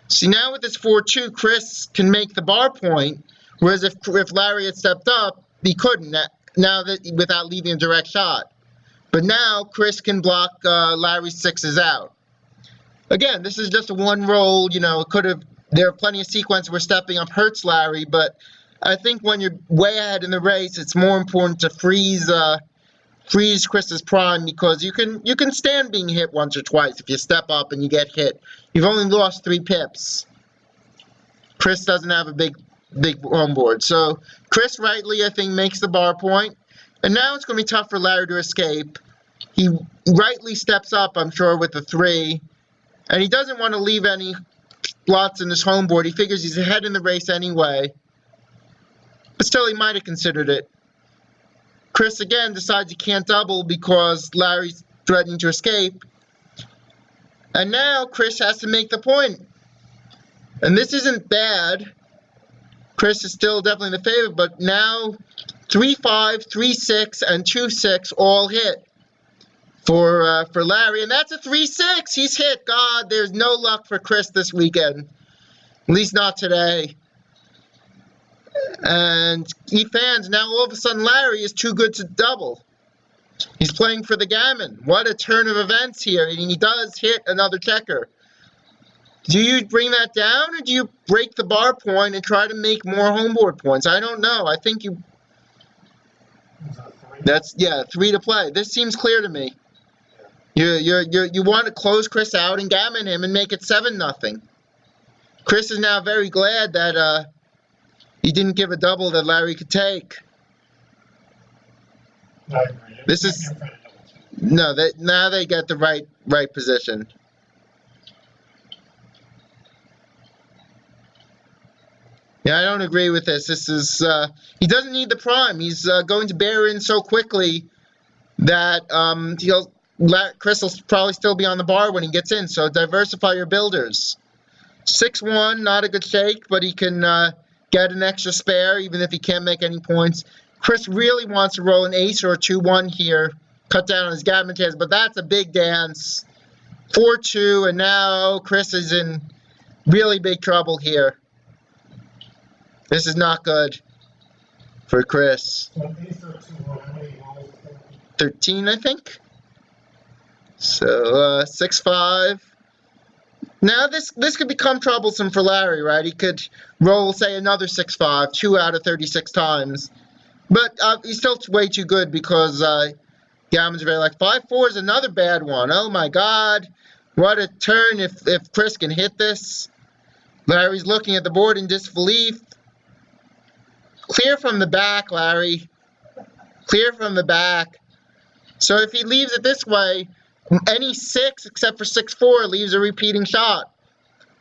S1: See, now with this 4-2, Chris can make the bar point, whereas if Larry had stepped up, he couldn't, without leaving a direct shot. But now Chris can block Larry's 6s out. Again, this is just a one roll, there are plenty of sequences where stepping up hurts Larry, but I think when you're way ahead in the race, it's more important to freeze Chris's prime because you can stand being hit once or twice if you step up and you get hit. You've only lost 3 pips. Chris doesn't have a big home board. So Chris rightly, I think, makes the bar point. And now it's going to be tough for Larry to escape. He rightly steps up, I'm sure, with the 3. And he doesn't want to leave any blots in his home board. He figures he's ahead in the race anyway. But still, he might have considered it. Chris, again, decides he can't double because Larry's threatening to escape. And now Chris has to make the point. And this isn't bad. Chris is still definitely the favorite, but now 3-5, 3-6, and 2-6 all hit. for Larry, and that's a 3-6. He's hit. God, there's no luck for Chris this weekend. At least not today. And he fans, now all of a sudden Larry is too good to double. He's playing for the gammon. What a turn of events here, and he does hit another checker. Do you bring that down, or do you break the bar point and try to make more homeboard points? I don't know. I think you... That's, yeah, 3 to play. This seems clear to me. You want to close Chris out and gammon him and make it 7-0. Chris is now very glad that he didn't give a double that Larry could take.
S2: I agree.
S1: This is no. Now they get the right position. Yeah, I don't agree with this. This is he doesn't need the prime. He's going to bear in so quickly that Chris will probably still be on the bar when he gets in. So diversify your builders. 6-1, not a good shake, but he can get an extra spare even if he can't make any points. Chris really wants to roll an ace or a 2-1 here, cut down on his gammon chance, but that's a big dance. 4-2, and now Chris is in really big trouble here. This is not good for Chris. 13, I think. So 6-5. Now this could become troublesome for Larry, right? He could roll, say, another 6-5, 2 out of 36 times. But he's still way too good because Gammon's very like 5-4 is another bad one. Oh my God, what a turn if Chris can hit this. Larry's looking at the board in disbelief. Clear from the back, Larry. Clear from the back. So if he leaves it this way, any 6 except for 6-4 leaves a repeating shot.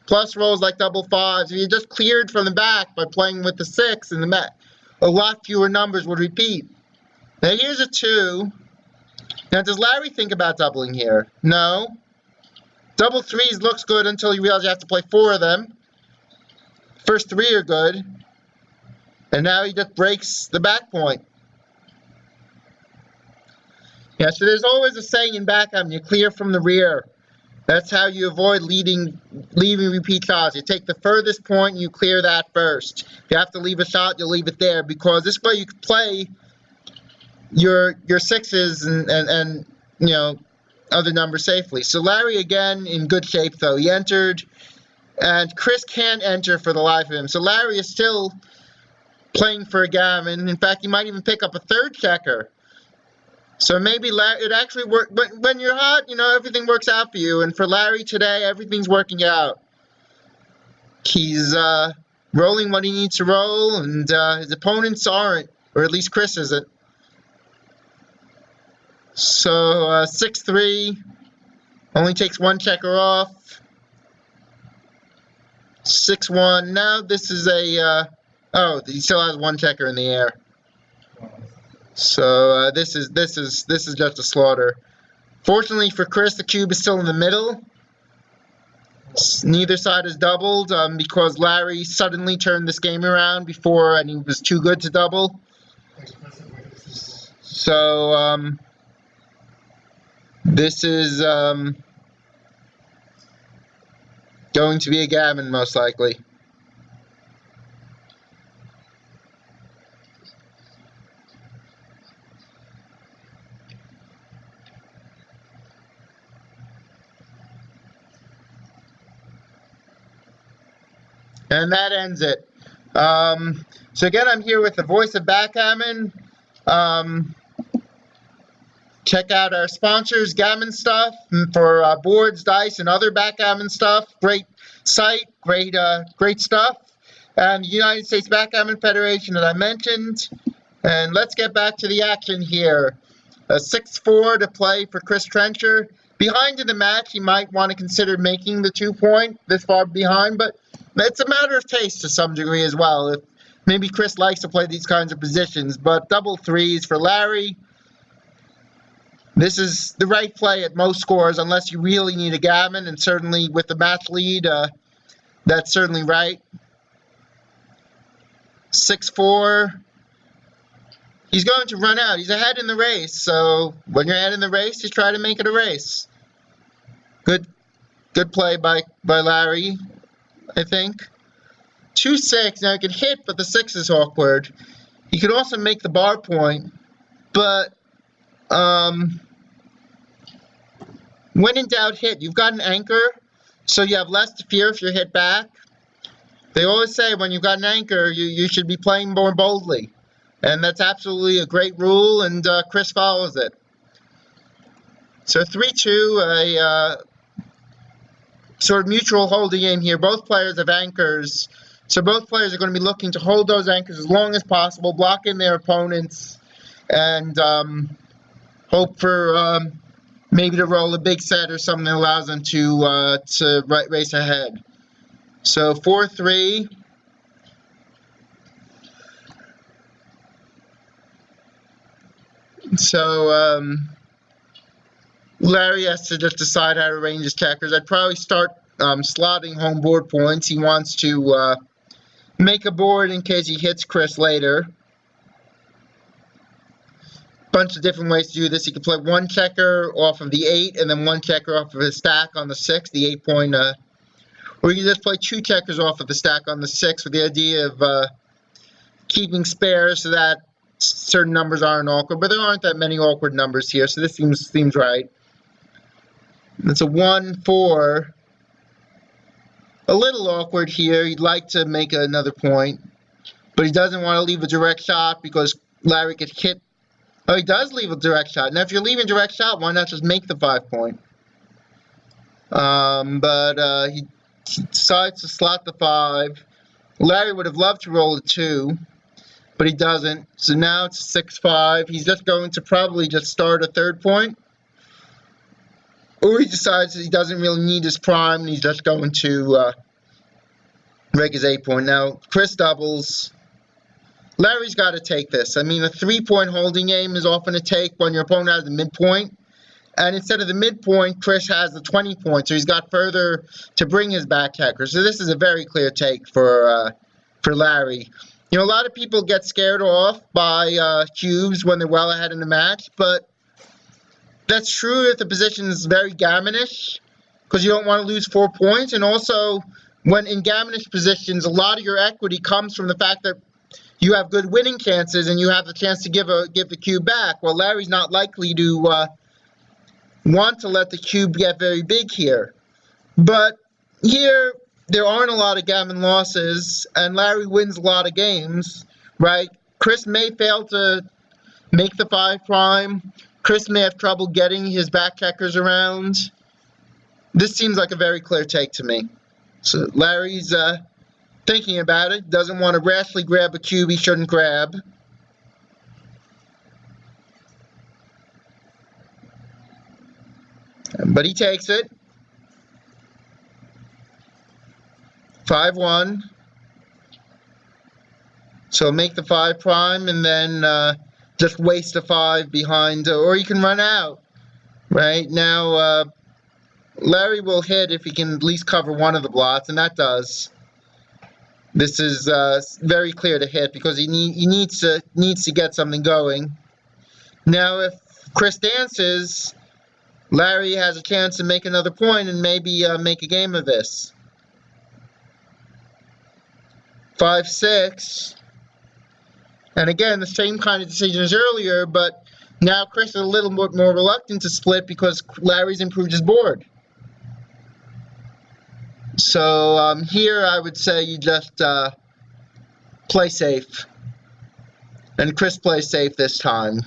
S1: Plus rolls like double 5s. If you just cleared from the back by playing with the 6 in the mat, a lot fewer numbers would repeat. Now here's a 2. Now does Larry think about doubling here? No. Double 3s looks good until you realize you have to play 4 of them. First 3 are good. And now he just breaks the back point. Yeah, so there's always a saying in backgammon, you clear from the rear. That's how you avoid leaving repeat shots. You take the furthest point and you clear that first. If you have to leave a shot, you'll leave it there, because this way you can play your 6s and you know, other numbers safely. So Larry, again, in good shape, though. He entered, and Chris can't enter for the life of him. So Larry is still playing for a gammon. In fact, he might even pick up a 3rd checker. So maybe it actually worked. But when you're hot, you know, everything works out for you. And for Larry today, everything's working out. He's rolling what he needs to roll, and his opponents aren't, or at least Chris isn't. So 6-3, only takes 1 checker off. 6-1. Now this is a oh, he still has 1 checker in the air. So this is just a slaughter. Fortunately for Chris, the cube is still in the middle. Neither side is doubled because Larry suddenly turned this game around before, and he was too good to double. So this is going to be a gammon, most likely. And that ends it. So again, I'm here with the voice of Backgammon. Check out our sponsors, Gammon Stuff, for boards, dice, and other backgammon stuff. Great site, great stuff. And the United States Backgammon Federation that I mentioned. And let's get back to the action here. A 6-4 to play for Chris Trencher. Behind in the match, he might want to consider making the 2-point this far behind, but it's a matter of taste to some degree as well. If maybe Chris likes to play these kinds of positions, but double 3s for Larry. This is the right play at most scores, unless you really need a gammon, and certainly with the match lead, that's certainly right. 6-4. he's going to run out. He's ahead in the race, so when you're ahead in the race, just try to make it a race. Good play by Larry, I think. 2-6. Now he can hit, but the 6 is awkward. He could also make the bar point, but when in doubt, hit. You've got an anchor, so you have less to fear if you're hit back. They always say when you've got an anchor, you should be playing more boldly. And that's absolutely a great rule, and Chris follows it. So 3-2, a sort of mutual holding game here. Both players have anchors, so both players are going to be looking to hold those anchors as long as possible, block in their opponents, and hope for maybe to roll a big set or something that allows them to race ahead. So 4-3. So Larry has to just decide how to arrange his checkers. I'd probably start slotting home board points. He wants to make a board in case he hits Chris later. Bunch of different ways to do this. He can play one checker off of the 8 and then one checker off of his stack on the 6, the 8 point. Or you can just play 2 checkers off of the stack on the 6 with the idea of keeping spares so that certain numbers aren't awkward. But there aren't that many awkward numbers here, so this seems right. It's a 1-4. A little awkward here. He'd like to make another point, but he doesn't want to leave a direct shot because Larry could hit. Oh, he does leave a direct shot. Now, if you're leaving direct shot, why not just make the 5 point? But he decides to slot the 5. Larry would have loved to roll a 2, but he doesn't. So now it's 6-5. He's just going to probably just start a 3rd point. Or he decides that he doesn't really need his prime, and he's just going to rig his 8 point. Now, Chris doubles. Larry's got to take this. I mean, a 3-point holding game is often a take when your opponent has the midpoint. And instead of the midpoint, Chris has the 20 point, so he's got further to bring his back checker. So this is a very clear take for Larry. You know, a lot of people get scared off by cubes when they're well ahead in the match, but that's true if the position is very gammonish, because you don't want to lose 4 points. And also, when in gammonish positions, a lot of your equity comes from the fact that you have good winning chances and you have the chance to give the cube back. Well, Larry's not likely to want to let the cube get very big here. But here, there aren't a lot of gammon losses, and Larry wins a lot of games, right? Chris may fail to make the 5 prime. Chris may have trouble getting his back checkers around. This seems like a very clear take to me. So Larry's thinking about it, doesn't want to rashly grab a cube he shouldn't grab. But he takes it. 5-1. So make the 5 prime and then just waste a 5 behind, or you can run out. Right now, Larry will hit if he can at least cover one of the blots, and that does. This is very clear to hit because he needs to get something going. Now, if Chris dances, Larry has a chance to make another point and maybe make a game of this. 5-6. And again, the same kind of decision as earlier, but now Chris is a little bit more reluctant to split because Larry's improved his board. So here I would say you just play safe. And Chris plays safe this time.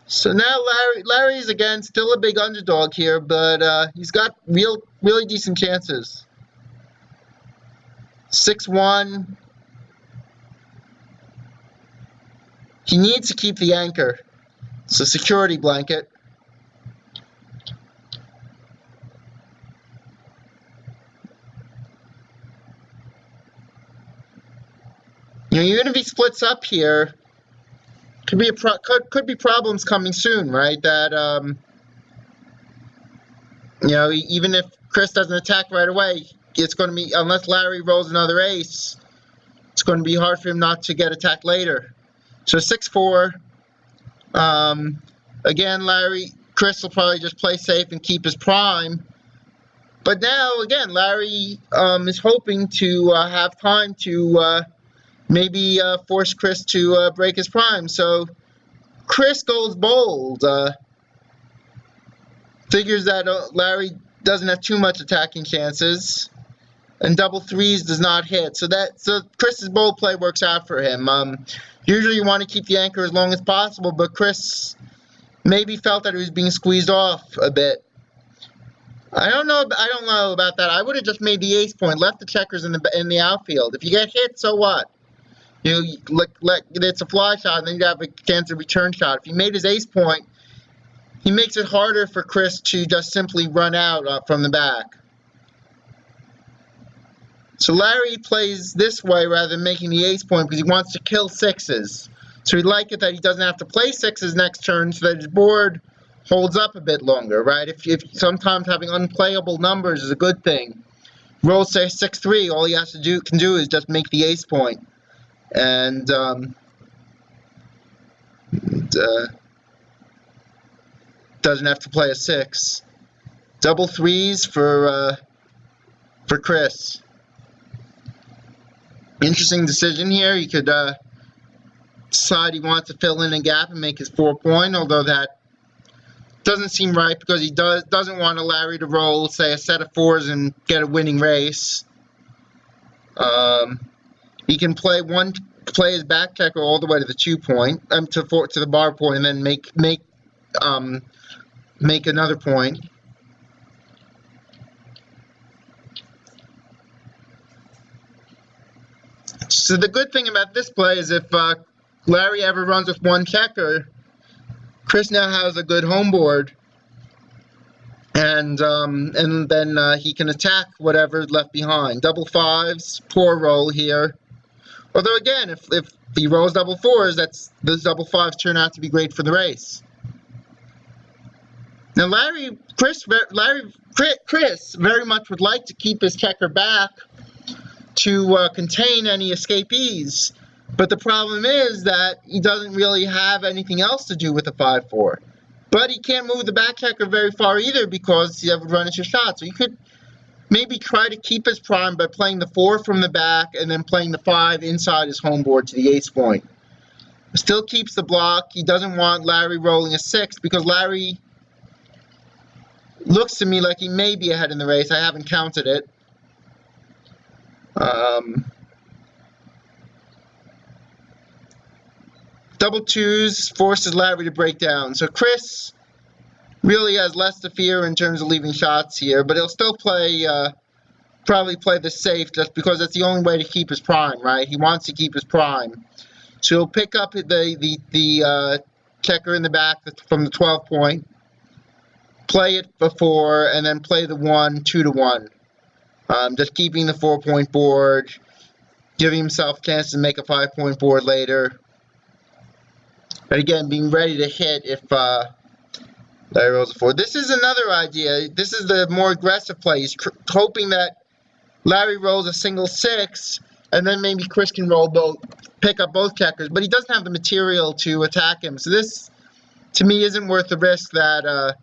S1: So now Larry's again still a big underdog here, but he's got really decent chances. 6-1. He needs to keep the anchor. It's a security blanket. You know, even if he splits up here, could be problems coming soon, right? That you know, even if Chris doesn't attack right away, it's going to be, unless Larry rolls another ace, it's going to be hard for him not to get attacked later. So 6-4. Again, Chris will probably just play safe and keep his prime. But now, again, Larry is hoping to have time to maybe force Chris to break his prime. So Chris goes bold. Figures that Larry doesn't have too much attacking chances. And double threes does not hit. So Chris's bold play works out for him. Usually you want to keep the anchor as long as possible, but Chris maybe felt that he was being squeezed off a bit. I don't know about that. I would have just made the ace point, left the checkers in the outfield. If you get hit, so what? It's a fly shot, and then you have a chance of return shot. If he made his ace point, he makes it harder for Chris to just simply run out from the back. So Larry plays this way rather than making the ace point because he wants to kill sixes. So he'd like it that he doesn't have to play sixes next turn so that his board holds up a bit longer, right? If sometimes having unplayable numbers is a good thing. Roll say 6-3, all he has to can do is just make the ace point. And doesn't have to play a 6. Double threes for Chris. Interesting decision here. He could decide he wants to fill in a gap and make his 4-point, although that doesn't seem right because he doesn't want Larry to roll, say, a set of 4s and get a winning race. He can play his back checker all the way to the 2-point, to the bar point, and then make another point. So the good thing about this play is if Larry ever runs with one checker, Chris now has a good home board, and then he can attack whatever's left behind. Double 5s, poor roll here. Although again, if he rolls double 4s, those double 5s turn out to be great for the race. Now Chris very much would like to keep his checker back to contain any escapees, but the problem is that he doesn't really have anything else to do with the 5-4. But he can't move the back checker very far either because he would run into shot. So you could maybe try to keep his prime by playing the 4 from the back and then playing the 5 inside his home board to the ace point. Still keeps the block. He doesn't want Larry rolling a 6 because Larry looks to me like he may be ahead in the race. I haven't counted it. Double 2s forces Larry to break down. So Chris really has less to fear in terms of leaving shots here, but he'll still probably play the safe just because that's the only way to keep his prime, right? He wants to keep his prime. So he'll pick up the checker in the back from the 12-point, play it for 4, and then play the 1, 2-1. Just keeping the 4-point board, giving himself a chance to make a 5-point board later. And again, being ready to hit if Larry rolls a 4. This is another idea. This is the more aggressive play. He's hoping that Larry rolls a single 6, and then maybe Chris can pick up both checkers. But he doesn't have the material to attack him. So this, to me, isn't worth the risk that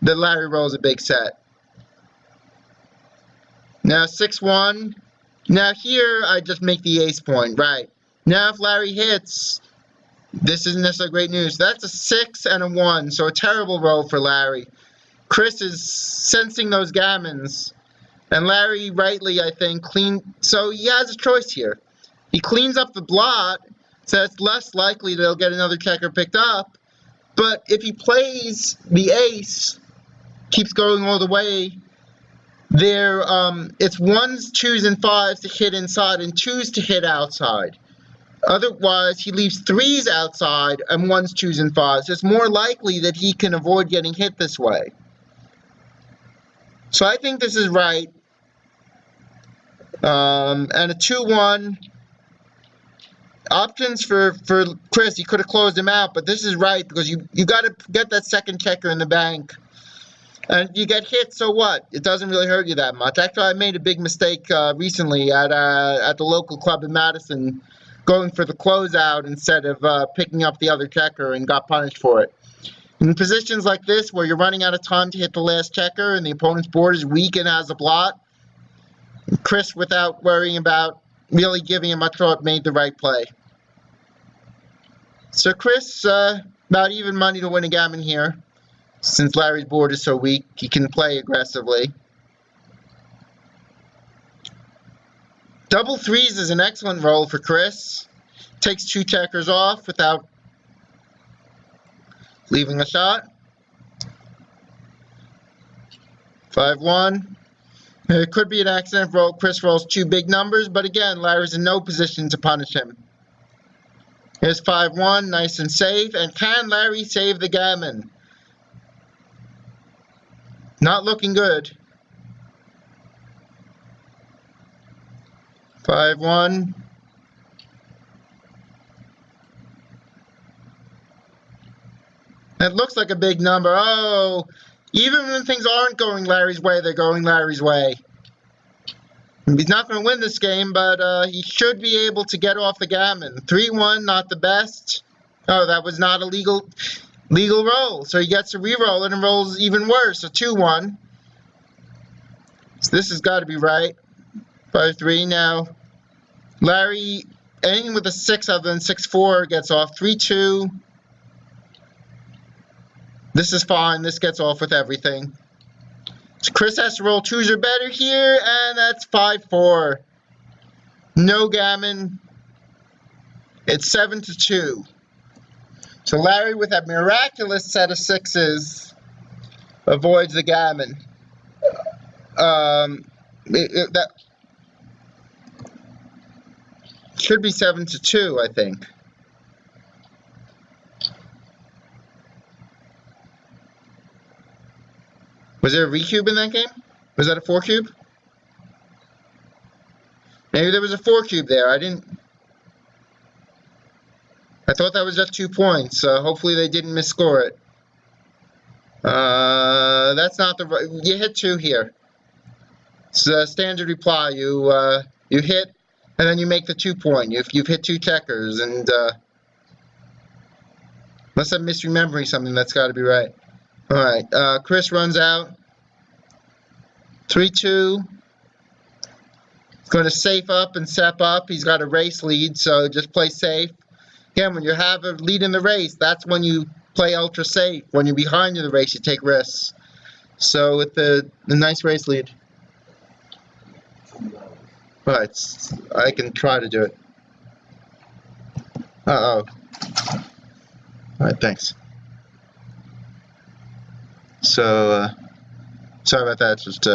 S1: Larry rolls a big set. Now 6-1. Now here I just make the ace point, right? Now if Larry hits, this isn't necessarily great news. That's a 6 and a 1, so a terrible roll for Larry. Chris is sensing those gammons, and Larry rightly, I think, so he has a choice here. He cleans up the blot, so it's less likely that he'll get another checker picked up, but if he plays the ace, keeps going all the way, it's 1s, 2s, and 5s to hit inside and 2s to hit outside. Otherwise, he leaves 3s outside and 1s, 2s, and 5s. It's more likely that he can avoid getting hit this way. So I think this is right. And a 2-1. Options for Chris, he could have closed him out, but this is right because you got to get that second checker in the bank. And you get hit, so what? It doesn't really hurt you that much. Actually, I made a big mistake recently at the local club in Madison. going for the closeout instead of picking up the other checker and got punished for it. In positions like this where you're running out of time to hit the last checker and the opponent's board is weak and has a blot, Chris, without worrying about really giving him much thought, made the right play. So Chris, about even money to win a gammon here. Since Larry's board is so weak, he can play aggressively. Double threes is an excellent roll for Chris. Takes 2 checkers off without leaving a shot. 5-1. It could be an accident roll. Chris rolls 2 big numbers, but again, Larry's in no position to punish him. Here's 5-1, nice and safe. And can Larry save the gammon? Not looking good. 5-1. It looks like a big number. Oh, even when things aren't going Larry's way, they're going Larry's way. He's not going to win this game, but he should be able to get off the gammon. 3-1, not the best. Oh, that was not a legal roll. So he gets to re-roll it and rolls even worse. A 2-1. So this has got to be right. 5-3 now. Larry, anything with a 6 other than 6-4 gets off. 3-2. This is fine. This gets off with everything. So Chris has to roll 2s or better here, and that's 5-4. No gammon. It's 7-2. So Larry, with a miraculous set of 6s, avoids the gammon. That should be 7-2, I think. Was there a recube in that game? Was that a 4-cube? Maybe there was a 4-cube there. I thought that was just 2 points. Hopefully they didn't misscore it. That's not the right. You hit 2 here. It's a standard reply. You hit, and then you make the 2 point. You've hit 2 checkers, and unless I'm misremembering something, that's got to be right. All right, Chris runs out. 3-2. He's going to safe up and step up. He's got a race lead, so just play safe. Again, when you have a lead in the race, that's when you play ultra safe. When you're behind in the race, you take risks. So with the nice race lead. All right, I can try to do it. Uh-oh. All right, thanks. So, sorry about that. Just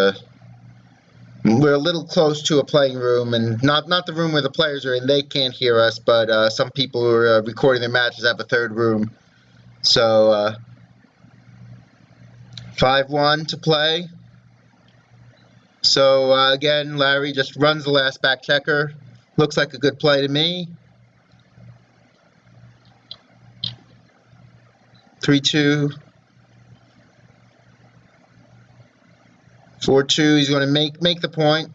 S1: we're a little close to a playing room, and not the room where the players are in. They can't hear us, but some people who are recording their matches have a third room. So, 5-1 to play. So, again, Larry just runs the last back checker. Looks like a good play to me. 3-2. 4-2, he's going to make the point.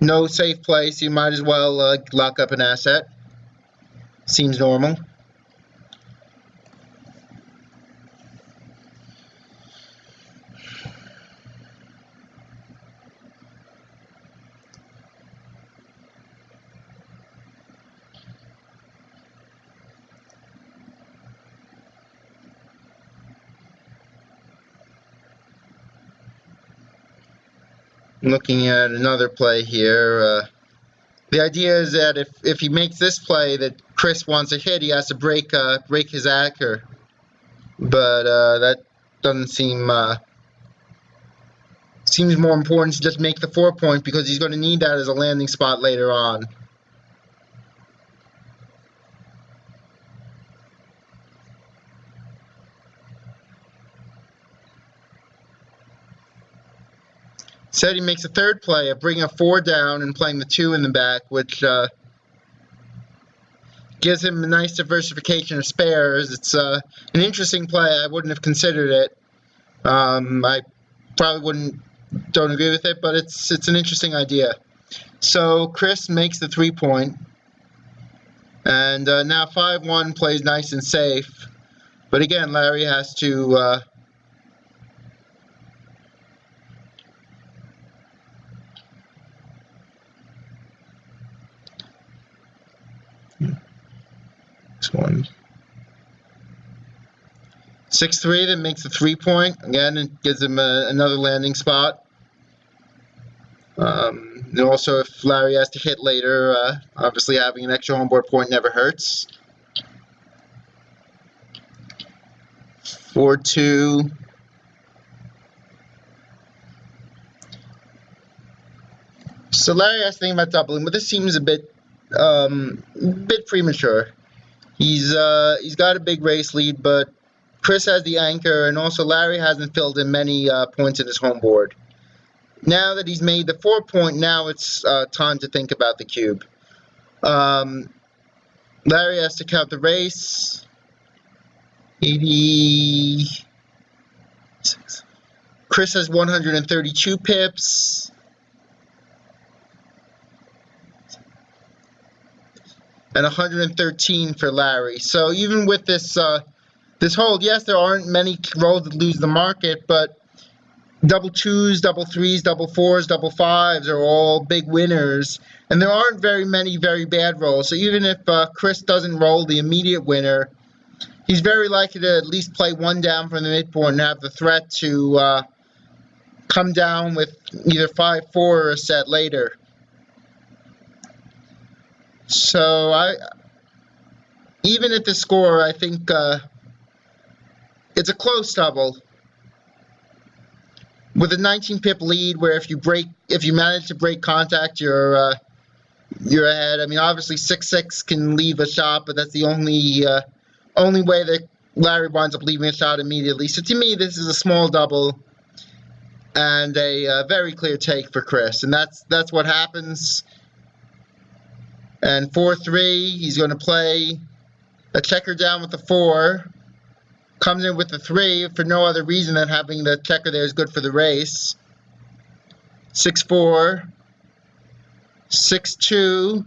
S1: No safe place, you might as well lock up an asset. Seems normal. Looking at another play here. The idea is that if he makes this play that Chris wants to hit, he has to break his anchor. But that doesn't seem seems more important to just make the 4 point, because he's going to need that as a landing spot later on. Said he makes a third play of bringing a 4 down and playing the 2 in the back, which gives him a nice diversification of spares. It's an interesting play. I wouldn't have considered it. I probably don't agree with it, but it's an interesting idea. So Chris makes the 3 point. And now 5-1 plays nice and safe. But again, Larry has to this one. 6-3, that makes a 3-point. Again, it gives him another landing spot. And also, if Larry has to hit later, obviously having an extra home board point never hurts. 4-2. So Larry has to think about doubling, but this seems a bit premature. He's got a big race lead, but Chris has the anchor, and also Larry hasn't filled in many points in his home board. Now that he's made the 4-point, now it's time to think about the cube. Larry has to count the race. 86. Chris has 132 pips. And 113 for Larry. So even with this this hold, yes, there aren't many rolls that lose the market, but double twos, double threes, double fours, double fives are all big winners. And there aren't very many very bad rolls. So even if Chris doesn't roll the immediate winner, he's very likely to at least play one down from the midpoint and have the threat to come down with either 5-4 or a set later. So even at the score, I think it's a close double with a 19 pip lead, where if you manage to break contact, you're ahead. I mean, obviously 6-6 can leave a shot, but that's the only way that Larry winds up leaving a shot immediately. So to me, this is a small double and a very clear take for Chris, and that's what happens. And 4-3, he's going to play a checker down with the 4. Comes in with the 3 for no other reason than having the checker there is good for the race. 6-4. 6-2.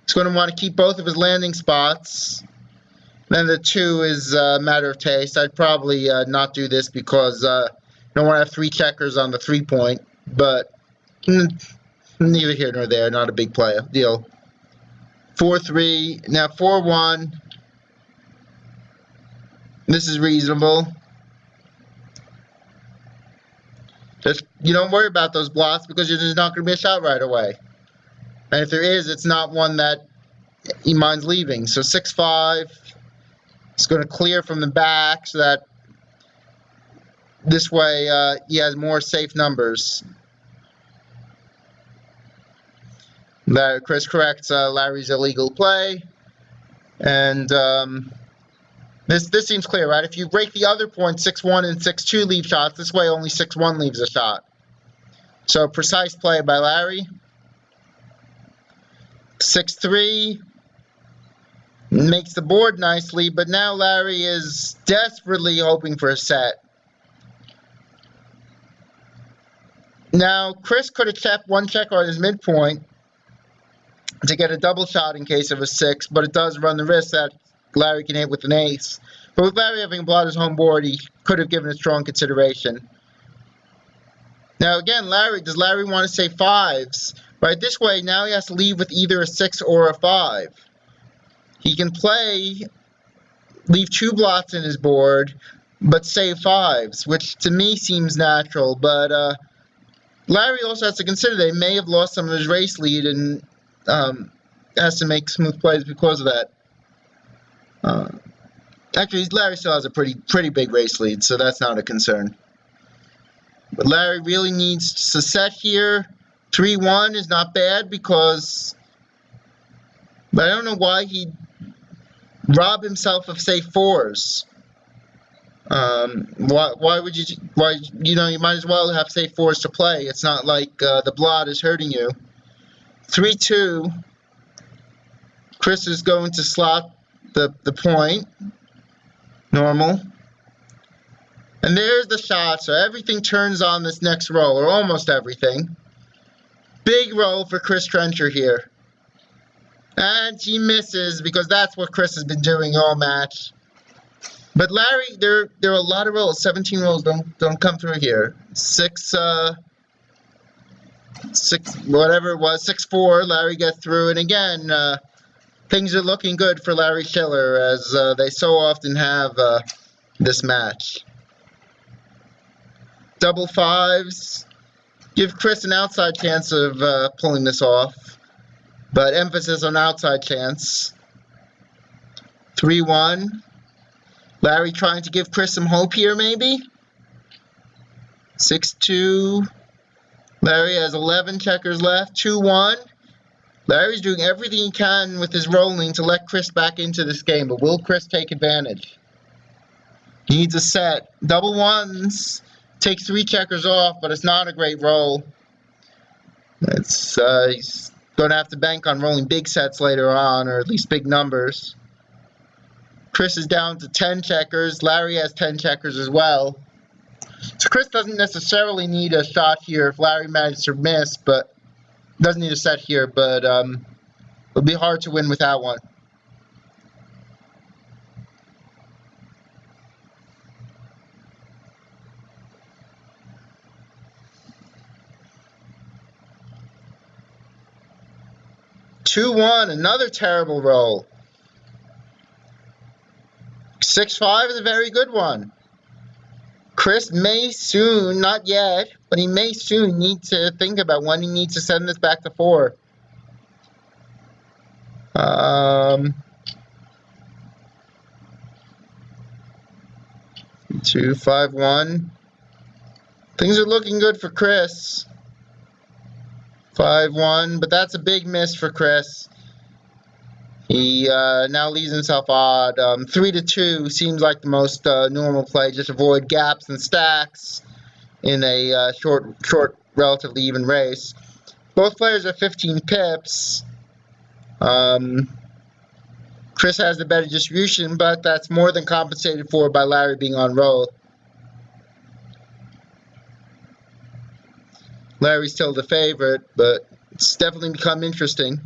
S1: He's going to want to keep both of his landing spots. Then the 2 is a matter of taste. I'd probably not do this because I don't want to have 3 checkers on the 3-point. But neither here nor there. Not a big deal. 4-3. Now 4-1. This is reasonable. Just, you don't worry about those blocks because there's not going to be a shot right away. And if there is, it's not one that he minds leaving. So 6-5. It's going to clear from the back so that this way he has more safe numbers. Chris corrects Larry's illegal play. And this seems clear, right? If you break the other point, 6-1 and 6-2 leave shots. This way only 6-1 leaves a shot. So precise play by Larry. 6-3 makes the board nicely, but now Larry is desperately hoping for a set. Now, Chris could have checked one checker on his midpoint to get a double shot in case of a 6, but it does run the risk that Larry can hit with an ace. But with Larry having blotted his home board, he could have given it strong consideration. Now again, does Larry want to say 5s? Right, this way, now he has to leave with either a 6 or a 5. He can leave 2 blots in his board, but save 5s, which to me seems natural. But Larry also has to consider they may have lost some of his race lead and has to make smooth plays because of that. Actually, Larry still has a pretty big race lead, so that's not a concern. But Larry really needs to set here. 3-1 is not bad because, but I don't know why he'd rob himself of, say, 4s. Why would you, you might as well have, say, 4s to play. It's not like the blot is hurting you. 3-2. Chris is going to slot the point. Normal. And there's the shot, so everything turns on this next roll, or almost everything. Big roll for Chris Trencher here. And he misses because that's what Chris has been doing all match. But Larry, there are a lot of rolls. 17 rolls don't come through here. Six whatever it was, 6-4. Larry gets through, and again, things are looking good for Larry Shiller as they so often have this match. Double fives give Chris an outside chance of pulling this off, but emphasis on outside chance. 3-1. Larry trying to give Chris some hope here, maybe. 6-2. Larry has 11 checkers left. 2-1. Larry's doing everything he can with his rolling to let Chris back into this game, but will Chris take advantage? He needs a set. Double ones. Takes 3 checkers off, but it's not a great roll. He's going to have to bank on rolling big sets later on, or at least big numbers. Chris is down to 10 checkers. Larry has 10 checkers as well. So Chris doesn't necessarily need a shot here if Larry manages to miss, but doesn't need a set here, but it'll be hard to win without one. Two, 1, another terrible roll. 6-5 is a very good one. Chris may soon, not yet, but he may soon need to think about when he needs to send this back to 4. 2, 5, 1. Things are looking good for Chris. 5-1, but that's a big miss for Chris. He now leaves himself odd. 3-2 seems like the most normal play. Just avoid gaps and stacks in a short, relatively even race. Both players are 15 pips. Chris has the better distribution, but that's more than compensated for by Larry being on roll. Larry's still the favorite, but it's definitely become interesting.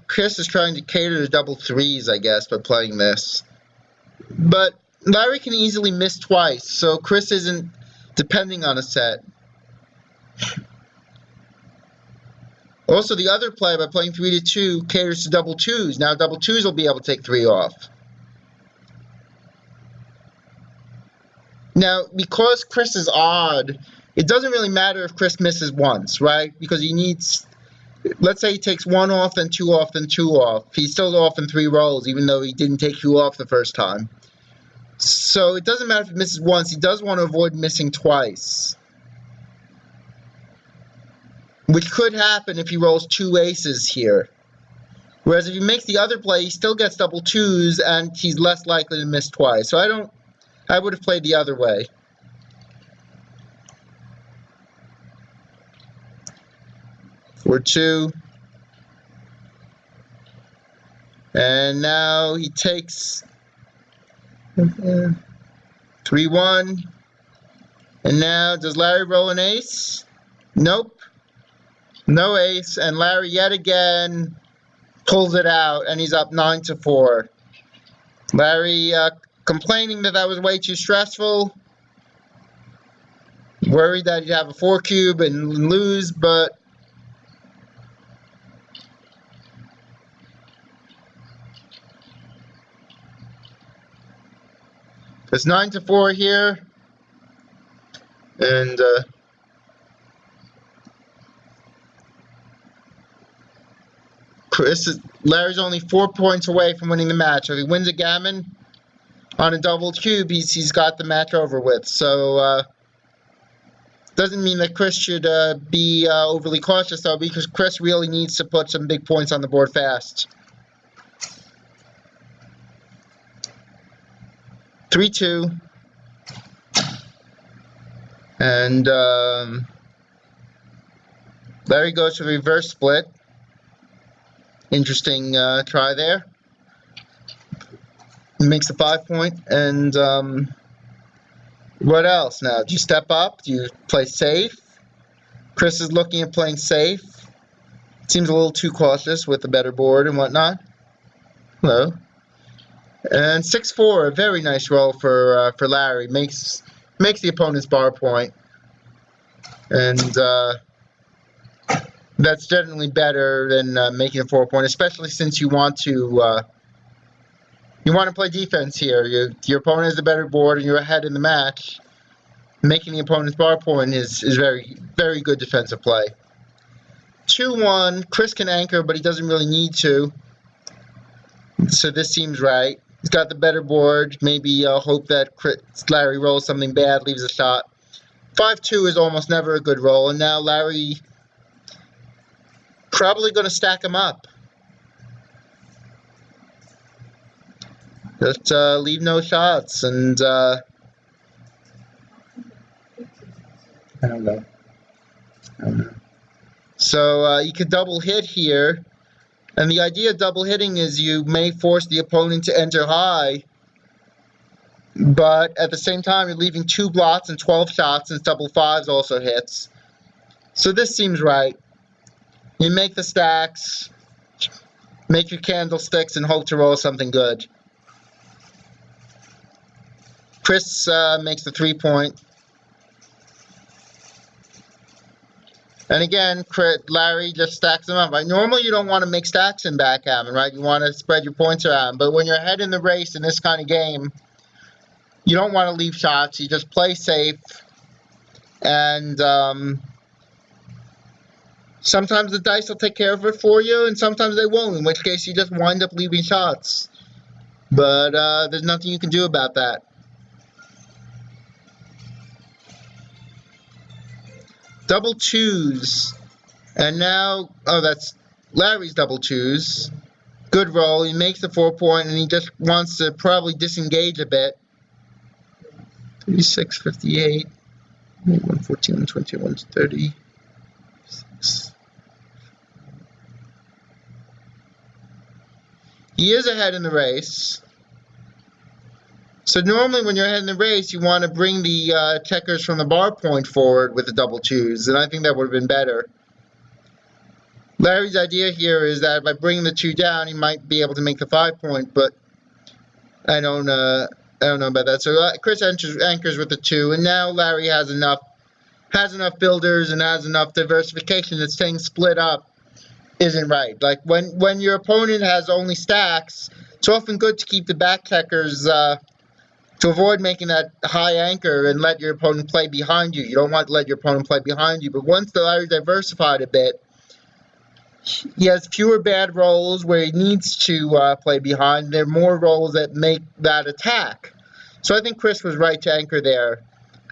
S1: Chris is trying to cater to double threes, I guess, by playing this. But Larry can easily miss twice, so Chris isn't depending on a set. Also, the other play by playing 3-2 caters to double twos. Now double twos will be able to take 3 off. Now, because Chris is odd, it doesn't really matter if Chris misses once, right? Because he needs... Let's say he takes 1 off, then 2 off, then 2 off. He's still off in 3 rolls, even though he didn't take 2 off the first time. So it doesn't matter if he misses once. He does want to avoid missing twice. Which could happen if he rolls 2 aces here. Whereas if he makes the other play, he still gets double twos, and he's less likely to miss twice. So I would have played the other way. For 2. And now he takes 3-1. And now, does Larry roll an ace? Nope. No ace. And Larry yet again pulls it out, and he's up 9-4. Larry complaining that was way too stressful. Worried that he'd have a 4 cube and lose, but it's 9-4 here, and Larry's only 4 points away from winning the match. If he wins a gammon on a double cube, he's got the match over with. So doesn't mean that Chris should be overly cautious though, because Chris really needs to put some big points on the board fast. 3-2. And Larry goes to reverse split. Interesting try there. He makes the 5 point, and what else now? Do you step up? Do you play safe? Chris is looking at playing safe. Seems a little too cautious with the better board and whatnot. Hello. And 6-4, a very nice roll for Larry. Makes the opponent's bar point, and that's generally better than making a 4 point, especially since you want to play defense here. Your opponent has the better board, and you're ahead in the match. Making the opponent's bar point is very, very good defensive play. 2-1. Chris can anchor, but he doesn't really need to. So this seems right. He's got the better board. Maybe hope that Larry rolls something bad, leaves a shot. 5-2 is almost never a good roll, and now Larry probably going to stack him up. Just leave no shots, and I don't know. So you could double hit here, and the idea of double hitting is you may force the opponent to enter high, but at the same time you're leaving 2 blots and 12 shots, and double fives also hits. So this seems right. You make the stacks, make your candlesticks, and hope to roll something good. Chris makes the 3 point. And again, Larry just stacks them up. Right? Normally, you don't want to make stacks in backgammon, right? You want to spread your points around. But when you're ahead in the race in this kind of game, you don't want to leave shots. You just play safe. And sometimes the dice will take care of it for you, and sometimes they won't, in which case you just wind up leaving shots. But there's nothing you can do about that. Double twos, and now, oh, that's Larry's double twos. Good roll. He makes the 4 point, and he just wants to probably disengage a bit. 36, 58, 114, 120, 130. He is ahead in the race. So normally when you're ahead in the race, you want to bring the checkers from the bar point forward with the double twos, and I think that would have been better. Larry's idea here is that by bringing the 2 down, he might be able to make the 5 point, but I don't know about that. So Chris anchors with the 2, and now Larry has enough builders and has enough diversification that staying split up isn't right. Like when your opponent has only stacks, it's often good to keep the back checkers to avoid making that high anchor and let your opponent play behind you. You don't want to let your opponent play behind you. But once the Larry's diversified a bit, he has fewer bad rolls where he needs to play behind. There are more rolls that make that attack. So I think Chris was right to anchor there.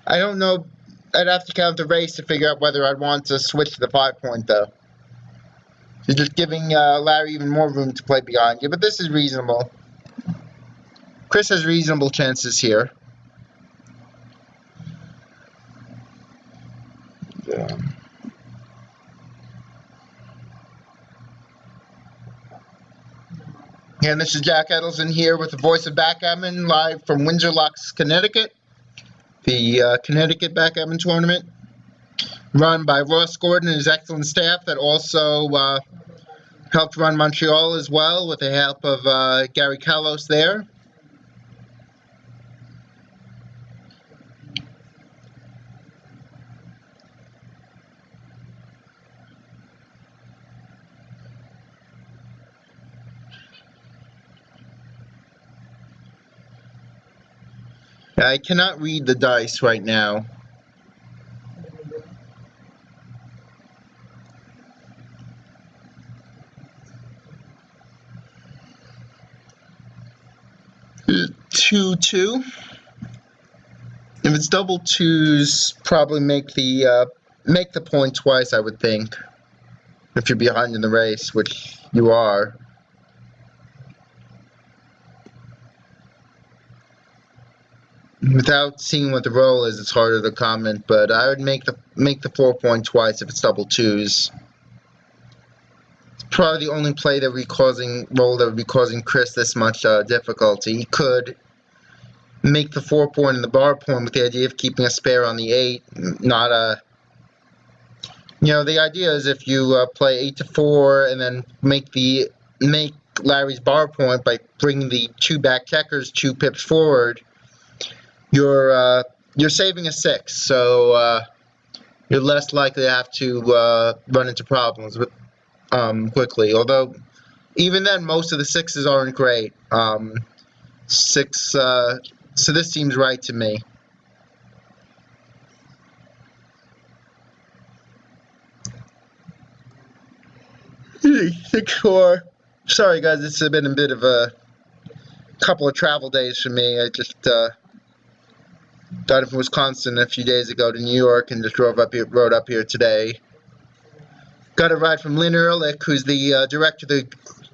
S1: I don't know. I'd have to count the race to figure out whether I'd want to switch to the 5 point, though. So just giving Larry even more room to play behind you. But this is reasonable. Chris has reasonable chances here.
S2: Yeah.
S1: And this is Jack Edelson here with the voice of Backgammon, live from Windsor Locks, Connecticut. The Connecticut Backgammon Tournament, run by Ross Gordon and his excellent staff that also helped run Montreal as well with the help of Gary Kalos there. I cannot read the dice right now. Two. If it's double twos, probably make the point twice, I would think. If you're behind in the race, which you are. Without seeing what the roll is, it's harder to comment, but I would make the 4 point twice if it's double twos. It's probably the only play that would be causing roll that would be causing Chris this much difficulty. He could make the 4 point and the bar point with the idea of keeping a spare on the 8, not a. The idea is if you play 8 to 4 and then make Larry's bar point by bringing the 2 back checkers 2 pips forward, you're saving a 6, so you're less likely to have to run into problems with quickly. Although even then, most of the 6s aren't great. 6. So this seems right to me. Six four. Sorry guys, this has been a bit of a couple of travel days for me. I just got in from Wisconsin a few days ago to New York and just rode up here today. Got a ride from Lynn Ehrlich, who's the director of the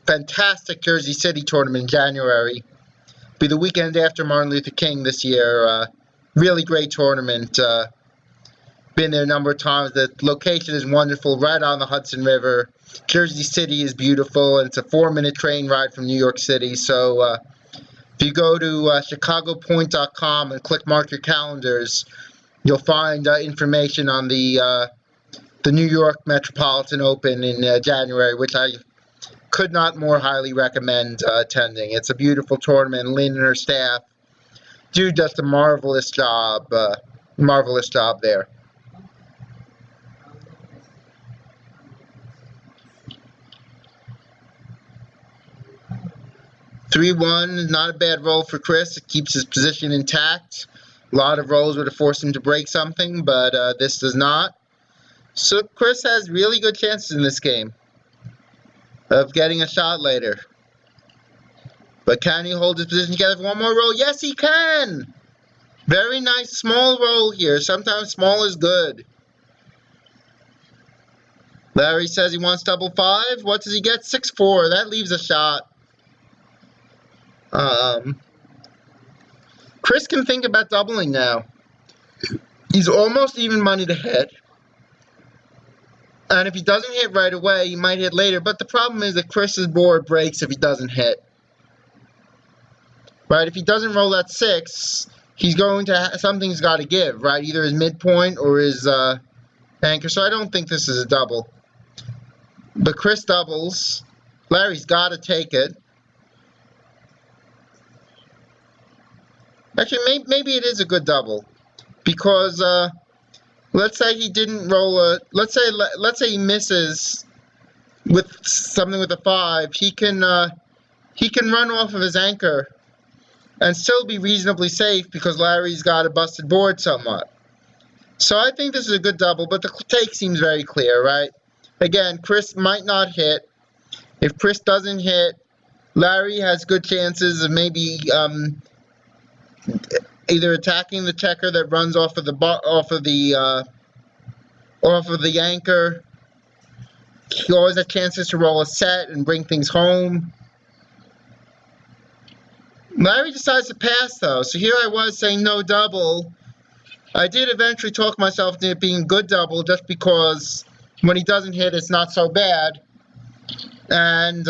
S1: fantastic Jersey City tournament in January. Be the weekend after Martin Luther King this year. Really great tournament. Been there a number of times. The location is wonderful, right on the Hudson River. Jersey City is beautiful, and it's a 4-minute train ride from New York City. So if you go to chicagopoint.com and click Mark Your Calendars, you'll find information on the New York Metropolitan Open in January, which I could not more highly recommend attending. It's a beautiful tournament. Lynn and her staff do just a marvelous job there. 3-1 is not a bad roll for Chris. It keeps his position intact. A lot of rolls would have forced him to break something, but this does not. So Chris has really good chances in this game of getting a shot later. But can he hold his position together for one more roll? Yes, he can! Very nice small roll here. Sometimes small is good. Larry says he wants double 5. What does he get? 6-4. That leaves a shot. Chris can think about doubling now. He's almost even money to hit. And if he doesn't hit right away, he might hit later. But the problem is that Chris's board breaks if he doesn't hit. Right? If he doesn't roll that 6, he's going to something's got to give, right? Either his midpoint or his anchor. So I don't think this is a double. But Chris doubles. Larry's got to take it. Actually, maybe it is a good double, because let's say he didn't roll a. Let's say he misses with something with a 5. He can run off of his anchor and still be reasonably safe because Larry's got a busted board somewhat. So I think this is a good double, but the take seems very clear, right? Again, Chris might not hit. If Chris doesn't hit, Larry has good chances of maybe either attacking the checker that runs off of the anchor. He always has chances to roll a set and bring things home. Larry decides to pass though, so here I was saying no double. I did eventually talk myself into it being a good double just because when he doesn't hit, it's not so bad. And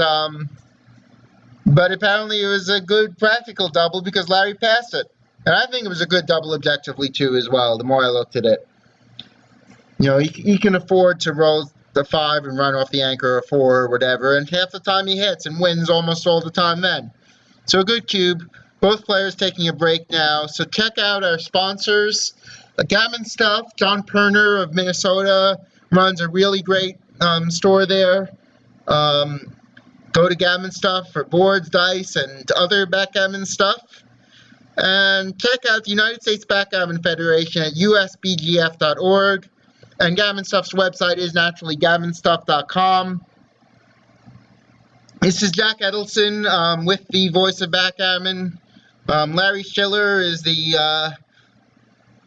S1: but apparently it was a good practical double because Larry passed it. And I think it was a good double objectively too as well, the more I looked at it. You know, he can afford to roll the 5 and run off the anchor or 4 or whatever, and half the time he hits and wins almost all the time then. So a good cube. Both players taking a break now. So check out our sponsors. Gammon Stuff. John Perner of Minnesota runs a really great store there. Go to Gammon Stuff for boards, dice, and other backgammon stuff. And check out the United States Backgammon Federation at usbgf.org. And Gammon Stuff's website is naturally gammonstuff.com. This is Jack Edelson with the voice of Backgammon. Larry Shiller is the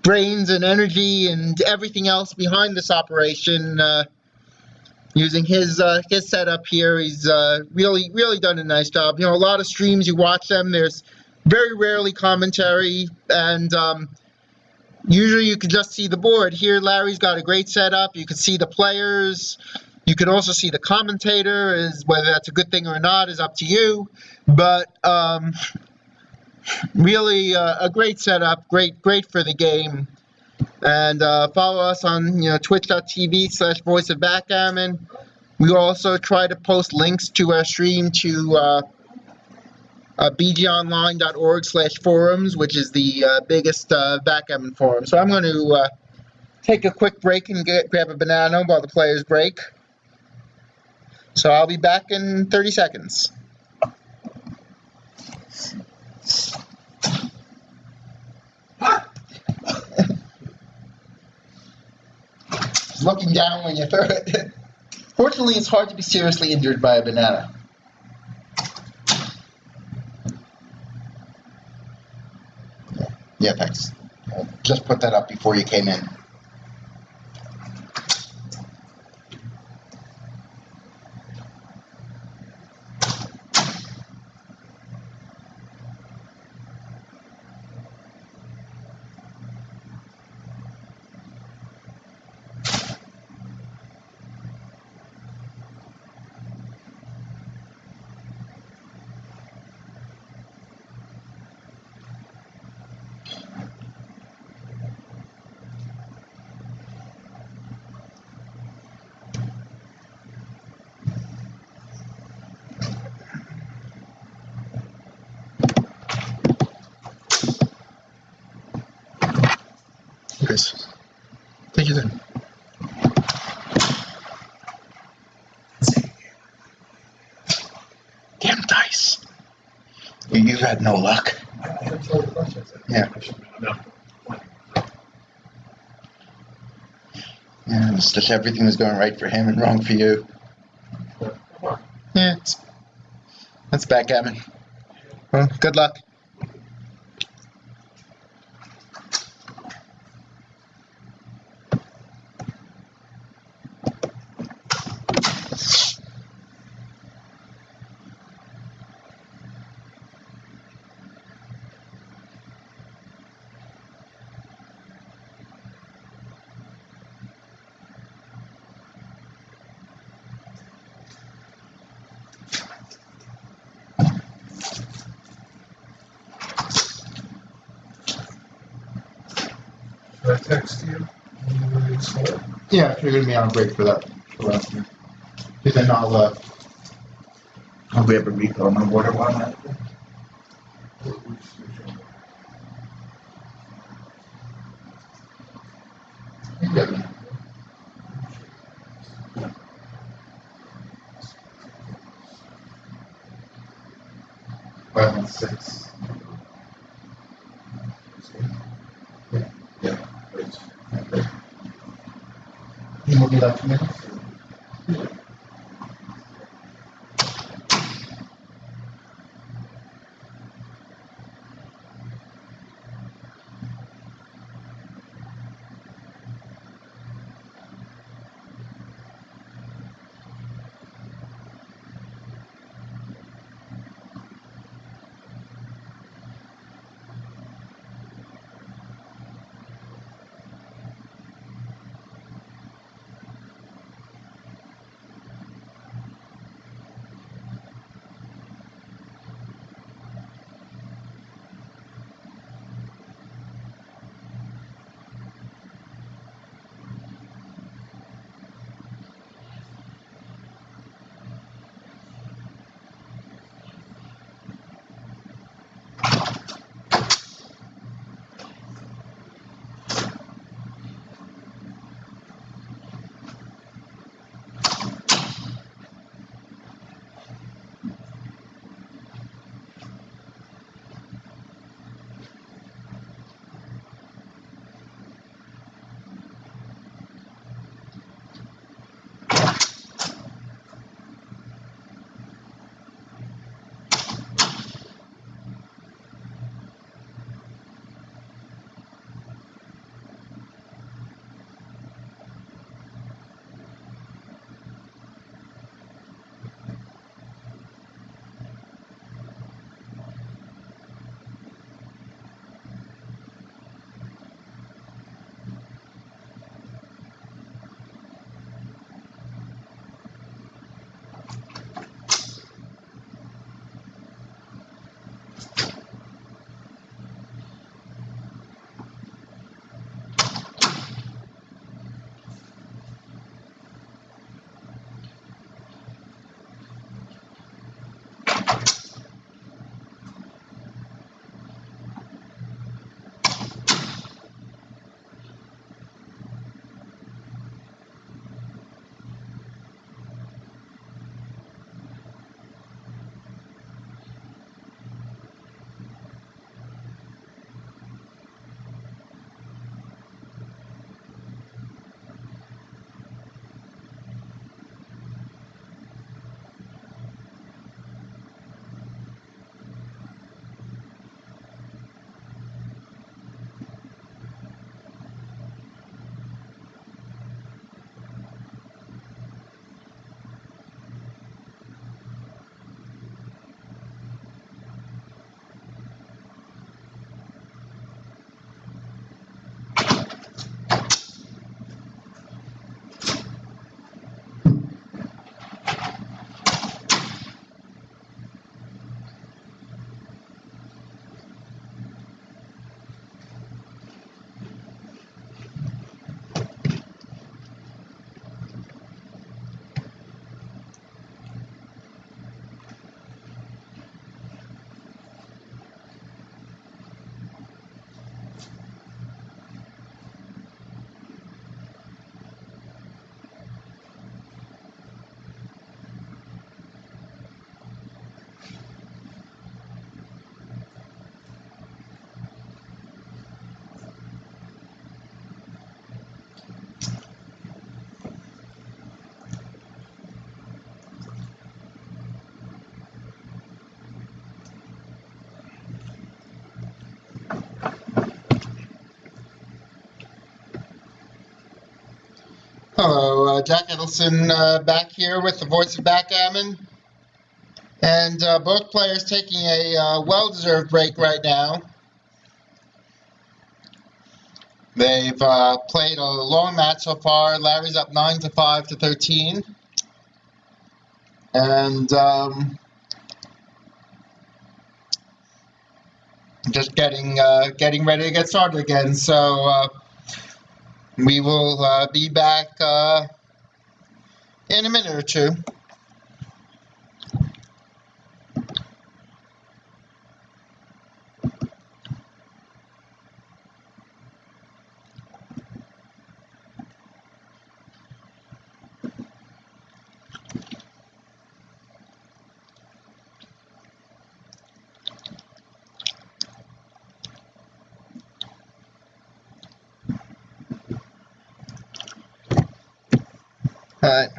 S1: brains and energy and everything else behind this operation. Using his setup here, he's really done a nice job. You know, a lot of streams, you watch them, there's very rarely commentary, and usually you can just see the board. Here, Larry's got a great setup. You can see the players. You can also see the commentator. Is whether that's a good thing or not is up to you. But really a great setup, great for the game. And follow us on twitch.tv/voice of backgammon. We also try to post links to our stream to bgonline.org/forums, which is the biggest backgammon forum. So I'm going to take a quick break and grab a banana while the players break. So I'll be back in 30 seconds. Looking down when you throw it. Fortunately, it's hard to be seriously injured by a banana. Yeah, thanks. Just put that up before you came in. Chris, take it in. Damn dice. You've had no luck. Yeah. Yeah, it's just everything was going right for him and wrong for you. Yeah, that's backgammon. Well, good luck.
S2: Should I text you?
S1: Yeah, if you're going to be on a break for that. Because then I'll grab a refill on my water while I'm at it. Yeah. 5 and 6. Yeah. Great. You will be like 2 minutes? Jack Edelson back here with the voice of Backgammon. And both players taking a well-deserved break right now. They've played a long match so far. Larry's up 9-5 to 13. And just getting ready to get started again. So we will be back in a minute or two. All right.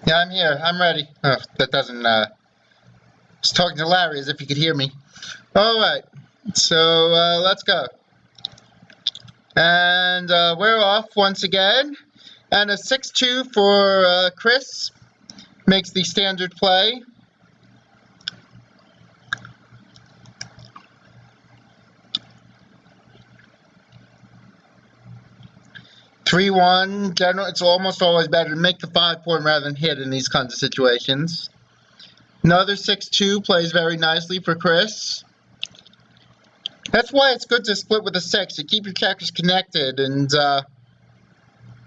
S1: Yeah, I'm here. I'm ready. Oh, that doesn't. I was talking to Larry as if he could hear me. All right. So let's go. And we're off once again. And a 6-2 for Chris makes the standard play. (3-1). General, it's almost always better to make the 5-point rather than hit in these kinds of situations. Another 6-2 plays very nicely for Chris. That's why it's good to split with a 6. You keep your checkers connected, and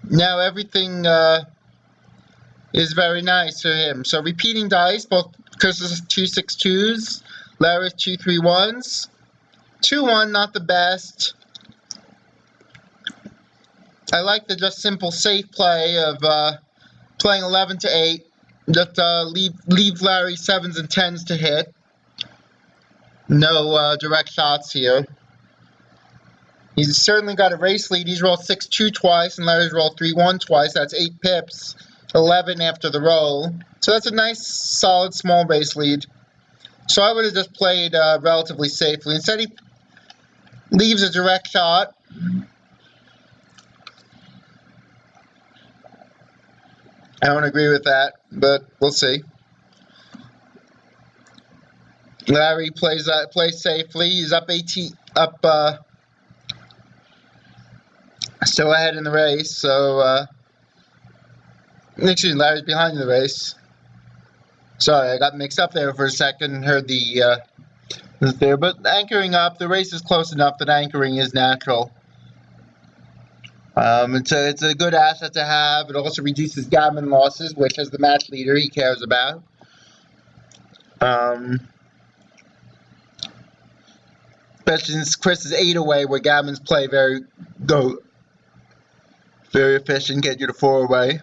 S1: now everything is very nice for him. So repeating dice, both Chris's 2 6-2s, Larry's 2 3-1s. 2-1, not the best. I like the just simple safe play of playing 11-8. Just leave Larry 7s and 10s to hit. No direct shots here. He's certainly got a race lead. He's rolled 6-2 twice, and Larry's rolled 3-1 twice. That's 8 pips, 11 after the roll. So that's a nice, solid, small race lead. So I would have just played relatively safely. Instead, he leaves a direct shot. I don't agree with that, but we'll see. Larry plays safely. He's up 18, still ahead in the race. So, excuse me, Larry's behind in the race. Sorry, I got mixed up there for a second and heard the there. But anchoring up, the race is close enough that anchoring is natural. It's a good asset to have. It also reduces gammon losses, which, as the match leader, he cares about. Especially since Chris is 8 away, where gammons play very efficient, get you to 4 away.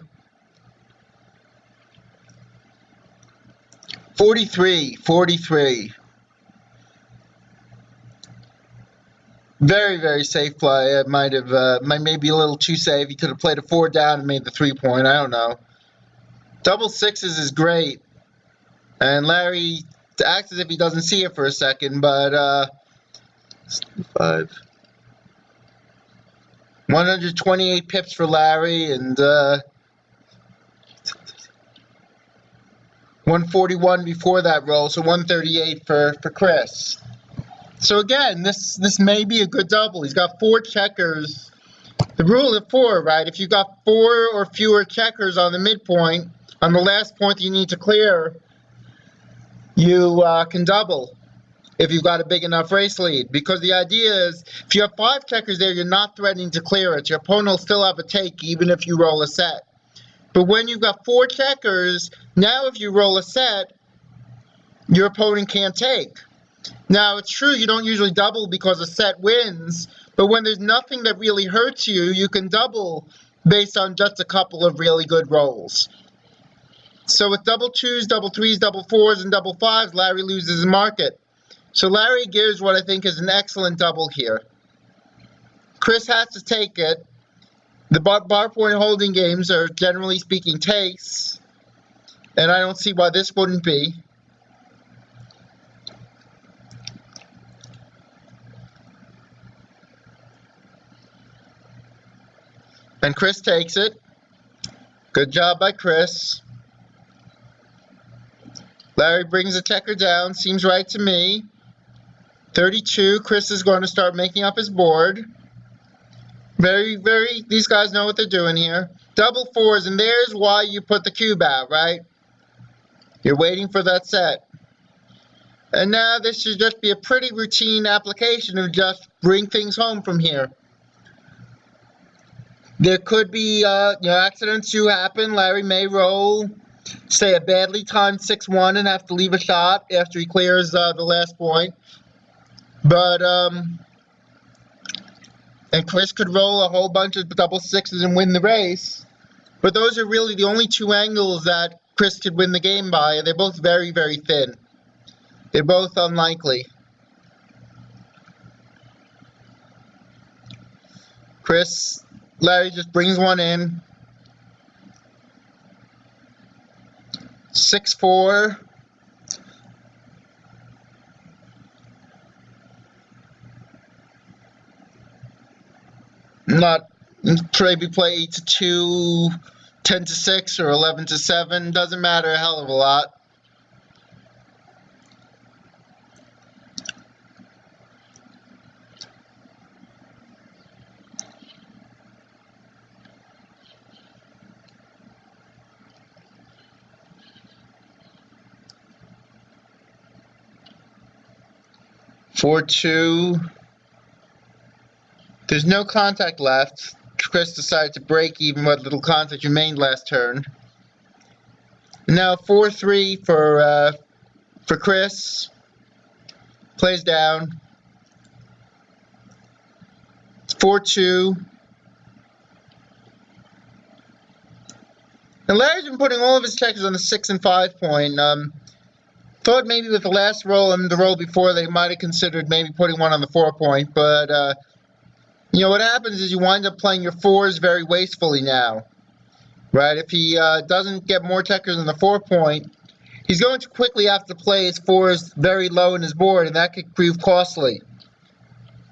S1: 43. Very, very safe play. It might be a little too safe. He could have played a 4 down and made the 3-point. I don't know. Double 6s is great. And Larry acts as if he doesn't see it for a second, but 5. 128 pips for Larry, and 141 before that roll, so 138 for Chris. So again, this may be a good double. He's got 4 checkers. The rule of 4, right? If you've got 4 or fewer checkers on the midpoint, on the last point you need to clear, you can double. if you've got a big enough race lead. Because the idea is, if you have 5 checkers there, you're not threatening to clear it. Your opponent will still have a take even if you roll a set. But when you've got 4 checkers, now if you roll a set, your opponent can't take. Now, it's true you don't usually double because a set wins, but when there's nothing that really hurts you, you can double based on just a couple of really good rolls. So with double 2s, double 3s, double 4s, and double 5s, Larry loses his market. So Larry gives what I think is an excellent double here. Chris has to take it. The bar point holding games are, generally speaking, takes, and I don't see why this wouldn't be. And Chris takes it. Good job by Chris. Larry brings the checker down. Seems right to me. 32. Chris is going to start making up his board. These guys know what they're doing here. Double 4s, and there's why you put the cube out, right? You're waiting for that set. And now this should just be a pretty routine application of just bring things home from here. There could be, accidents do happen. Larry may roll, say, a badly timed 6-1 and have to leave a shot after he clears the last point. But, and Chris could roll a whole bunch of double 6s and win the race. But those are really the only 2 angles that Chris could win the game by. They're both very, very thin. They're both unlikely. Larry just brings one in. 6-4. Maybe play 8-2, 10-6, or 11-7. Doesn't matter a hell of a lot. Four, 2. There's no contact left. Chris decided to break even what little contact remained last turn. Now 4-3 for Chris. Plays down. 4-2. And Larry's been putting all of his checkers on the 6 and 5 point. Thought maybe with the last roll and the roll before they might have considered maybe putting one on the 4 point, but what happens is you wind up playing your 4s very wastefully now, right? If he doesn't get more checkers on the 4 point, he's going to quickly have to play his 4s very low in his board, and that could prove costly.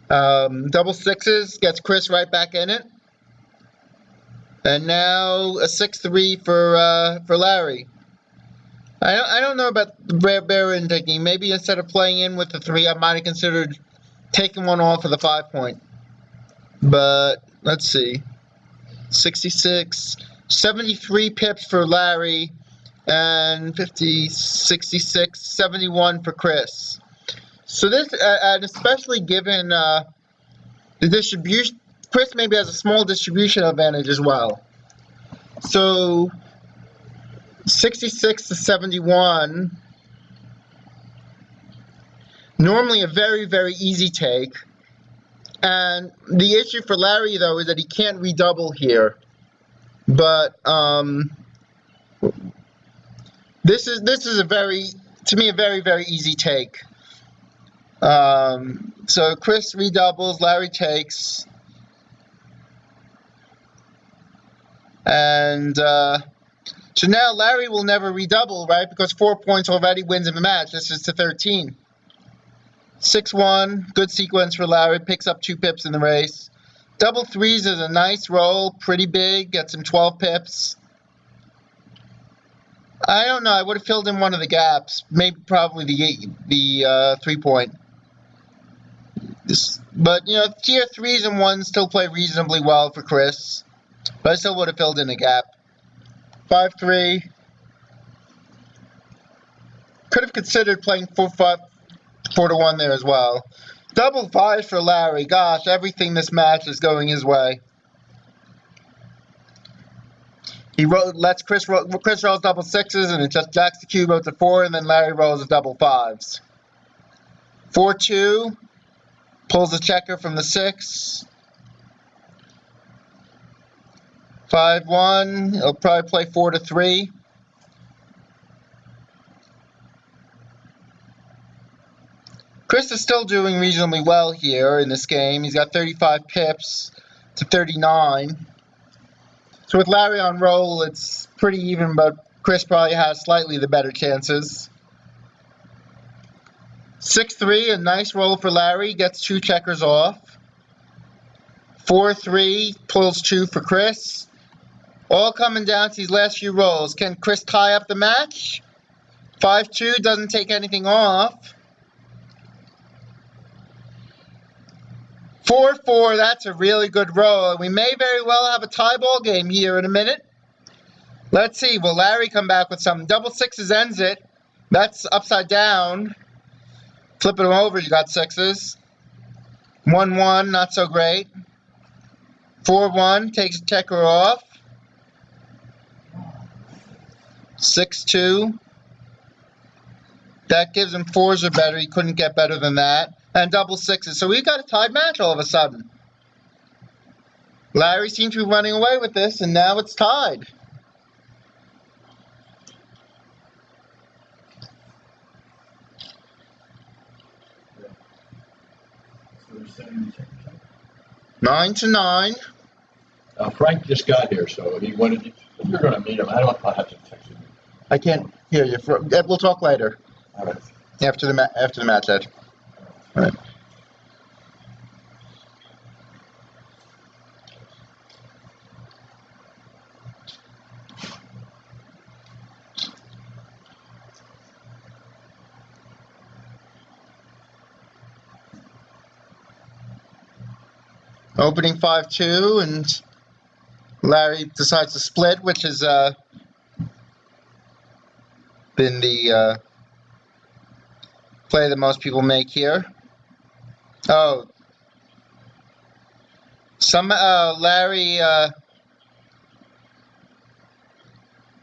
S1: Double 6s gets Chris right back in it, and now a 6-3 for Larry. I don't know about the Baron taking. Maybe instead of playing in with the 3, I might have considered taking one off for the 5 point. But let's see. 66, 73 pips for Larry, and 50, 66, 71 for Chris. So this, and especially given the distribution, Chris maybe has a small distribution advantage as well. So 66 to 71. Normally a very, very easy take. And the issue for Larry, though, is that he can't redouble here. But this is to me, a very, very easy take. So Chris redoubles, Larry takes. And so now Larry will never redouble, right? Because 4 points already wins him a match. This is to 13. 6-1, good sequence for Larry, picks up 2 pips in the race. Double 3s is a nice roll, pretty big, gets him 12 pips. I don't know, I would have filled in one of the gaps, maybe probably the 3 point. But, tier 3s and 1s still play reasonably well for Chris, but I still would have filled in a gap. 5-3. Could have considered playing 4-5. 4-1 there as well. Double fives for Larry. Gosh, everything this match is going his way. He lets Chris roll. Chris rolls double sixes, and it just jacks the cube out to 4, and then Larry rolls a double fives. 4-2, pulls a checker from the 6. 5-1, he'll probably play 4-3. Chris is still doing reasonably well here in this game. He's got 35 pips to 39. So with Larry on roll, it's pretty even, but Chris probably has slightly the better chances. 6-3, a nice roll for Larry, gets 2 checkers off. 4-3, pulls 2 for Chris. All coming down to these last few rolls. Can Chris tie up the match? 5-2, doesn't take anything off. 4-4, that's a really good roll. And we may very well have a tie ball game here in a minute. Let's see, will Larry come back with something? Double sixes ends it. That's upside down. Flipping them over, you got sixes. 1-1, not so great. 4-1, takes a checker off. 6-2. That gives him 4s or better. He couldn't get better than that. And double sixes. So we've got a tied match all of a sudden. Larry seems to be running away with this, and now it's tied. Nine to 9.
S3: Frank just got here, so he wanted. If you're going to meet him, I don't have to text him.
S1: I can't hear you. We'll talk later.
S3: All right.
S1: After the match, Ed. All right. Opening 5-2, and Larry decides to split, which has been the play that most people make here. Oh, Larry,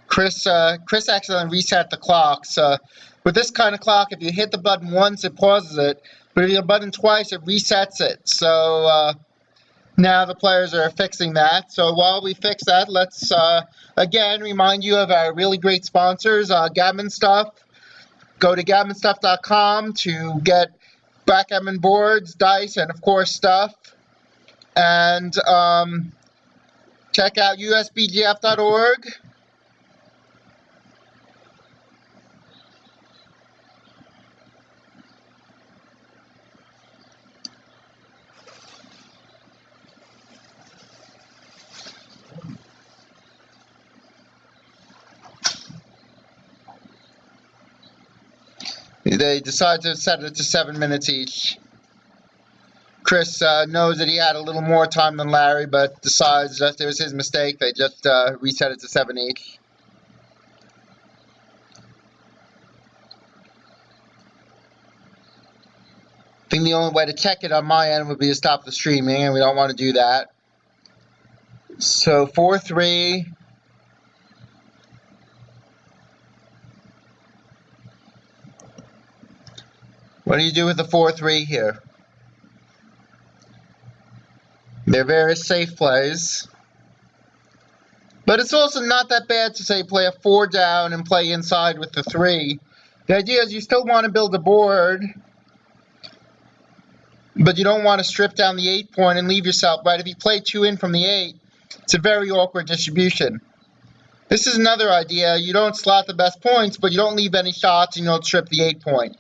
S1: Chris accidentally reset the clock. So with this kind of clock, if you hit the button once, it pauses it, but if you hit the button twice, it resets it. So now the players are fixing that. So while we fix that, let's again remind you of our really great sponsors, Gammon Stuff. Go to gammonstuff.com to get backgammon boards, dice, and of course stuff. And check out usbgf.org. They decided to set it to 7 minutes each. Chris knows that he had a little more time than Larry, but decides that it was his mistake. They just reset it to 7 each. I think the only way to check it on my end would be to stop the streaming, and we don't want to do that. So 4-3. What do you do with the 4-3 here? They're very safe plays. But it's also not that bad to, say, play a 4 down and play inside with the 3. The idea is you still want to build a board, but you don't want to strip down the 8 point and leave yourself, right? If you play 2 in from the 8, it's a very awkward distribution. This is another idea. You don't slot the best points, but you don't leave any shots and you don't strip the 8 point.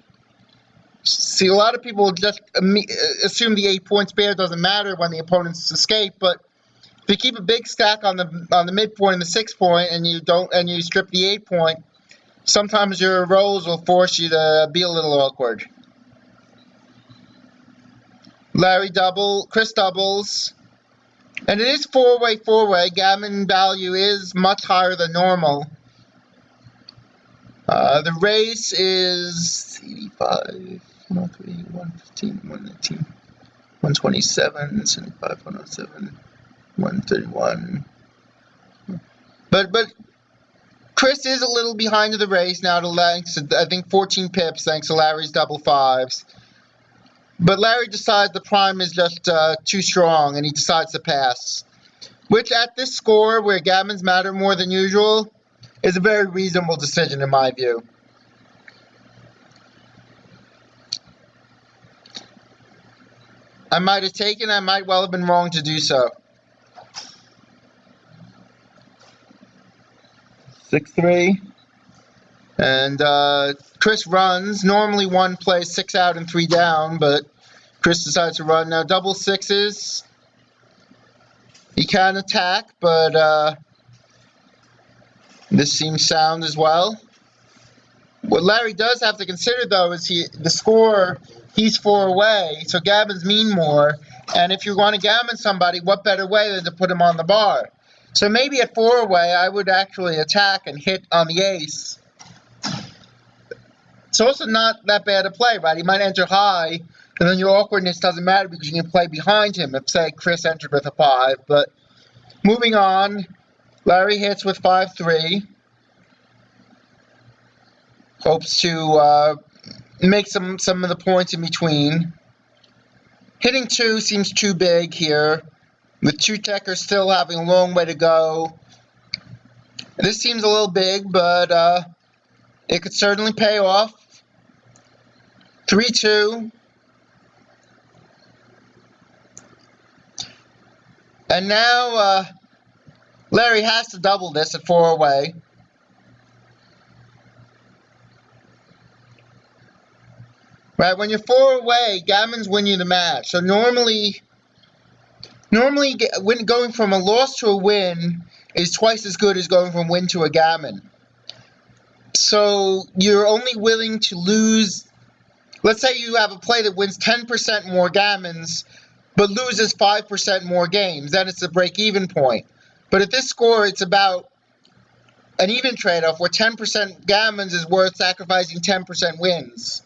S1: See, a lot of people just assume the 8 point spare doesn't matter when the opponents escape, but if you keep a big stack on the midpoint and the 6 point, and you strip the 8 point, sometimes your rolls will force you to be a little awkward. Larry double, Chris doubles, and it is four-way. Gammon value is much higher than normal. The race is 85. 103, 115, 119, 127, 75, 107, 131. But Chris is a little behind in the race now to lengths, I think 14 pips thanks to Larry's double fives. But Larry decides the prime is just too strong and he decides to pass. Which at this score, where gammons matter more than usual, is a very reasonable decision in my view. I might have taken, I might well have been wrong to do so. 6-3. And Chris runs. Normally one plays 6 out and 3 down, but Chris decides to run. Now double sixes. He can attack, but this seems sound as well. What Larry does have to consider, though, is the score, he's 4 away, so gammons mean more. And if you want to gammon somebody, what better way than to put him on the bar? So maybe at 4 away, I would actually attack and hit on the ace. It's also not that bad a play, right? He might enter high, and then your awkwardness doesn't matter because you can play behind him if, say, Chris entered with a 5. But moving on, Larry hits with 5-3. Hopes to make some of the points in between. Hitting 2 seems too big here, with 2 checkers still having a long way to go. This seems a little big, but it could certainly pay off. 3-2. And now Larry has to double this at 4 away. Right, when you're 4 away, gammons win you the match. So normally going from a loss to a win is twice as good as going from win to a gammon. So you're only willing to lose. Let's say you have a play that wins 10% more gammons, but loses 5% more games. Then it's a break-even point. But at this score, it's about an even trade-off where 10% gammons is worth sacrificing 10% wins.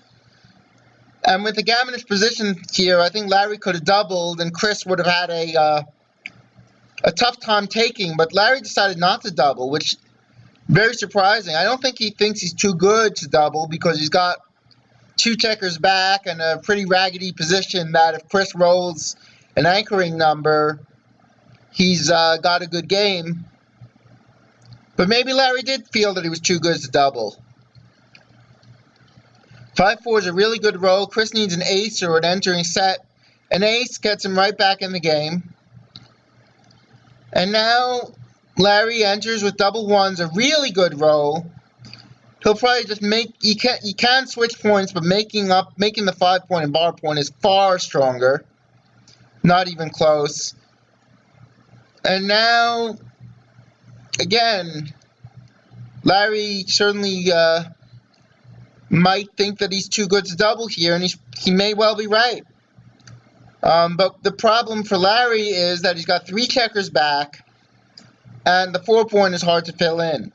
S1: And with the gammonish position here, I think Larry could have doubled, and Chris would have had a tough time taking. But Larry decided not to double, which very surprising. I don't think he thinks he's too good to double because he's got 2 checkers back and a pretty raggedy position that if Chris rolls an anchoring number, he's got a good game. But maybe Larry did feel that he was too good to double. 5-4 is a really good roll. Chris needs an ace or an entering set. An ace gets him right back in the game. And now Larry enters with double ones, a really good roll. He'll probably just he can switch points, but making the 5-point and bar point is far stronger. Not even close. And now, again, Larry certainly might think that he's too good to double here, and he may well be right. But the problem for Larry is that he's got 3 checkers back, and the 4-point is hard to fill in.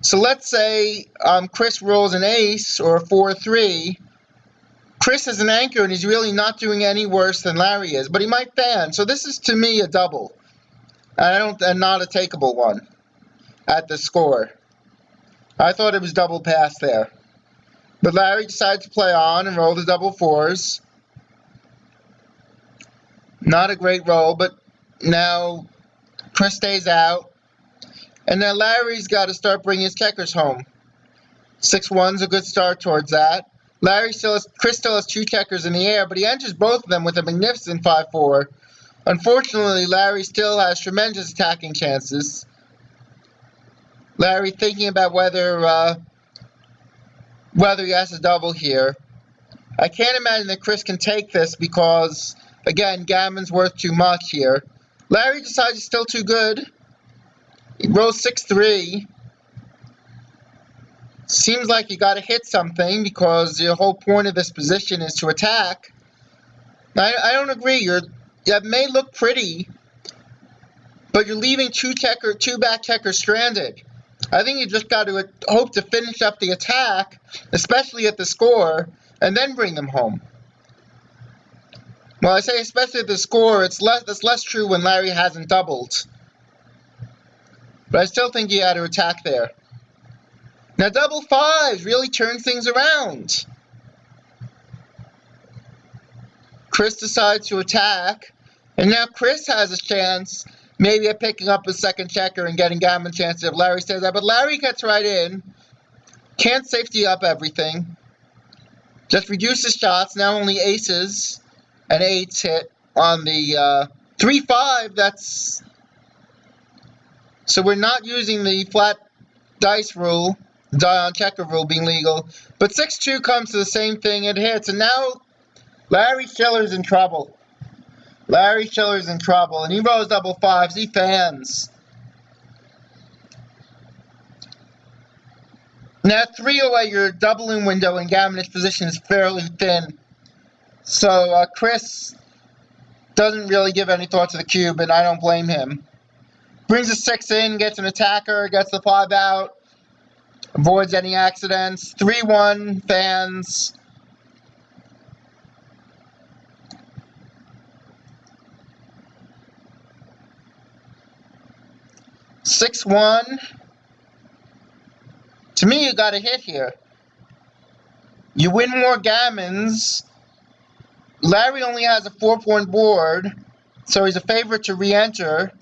S1: So let's say Chris rolls an ace or a 4-3. Chris is an anchor, and he's really not doing any worse than Larry is, but he might fan. So this is, to me, a double, and not a takeable one at the score. I thought it was double pass there. But Larry decides to play on and roll the double 4s. Not a great roll, but now Chris stays out. And now Larry's got to start bringing his checkers home. 6-1's a good start towards that. Chris still has 2 checkers in the air, but he enters both of them with a magnificent 5-4. Unfortunately, Larry still has tremendous attacking chances. Larry thinking about whether he has to double here. I can't imagine that Chris can take this because, again, gammon's worth too much here. Larry decides he's still too good. He rolls 6-3. Seems like you got to hit something because the whole point of this position is to attack. I don't agree. That may look pretty, but you're leaving 2 back checkers stranded. I think you just got to hope to finish up the attack, especially at the score, and then bring them home. Well, I say especially the score, it's less true when Larry hasn't doubled. But I still think he had to attack there. Now double fives really turns things around. Chris decides to attack, and now Chris has a chance maybe at picking up a second checker and getting gammon chances if Larry says that. But Larry gets right in, can't safety up everything, just reduces shots, now only aces and eights hit on the 3-5, that's... So we're not using the flat dice rule, die on checker rule being legal, but 6-2 comes to the same thing, it hits, and now Larry Shiller's in trouble. Larry Shiller's in trouble, and he rolls double fives, he fans. Now 3-away, your doubling window in gammonish position is fairly thin. So Chris doesn't really give any thought to the cube, and I don't blame him. Brings a 6 in, gets an attacker, gets the 5 out, avoids any accidents. 3-1, fans. (6-1). To me, you got a hit here. You win more gammons. Larry only has a 4-point board, so he's a favorite to re-enter.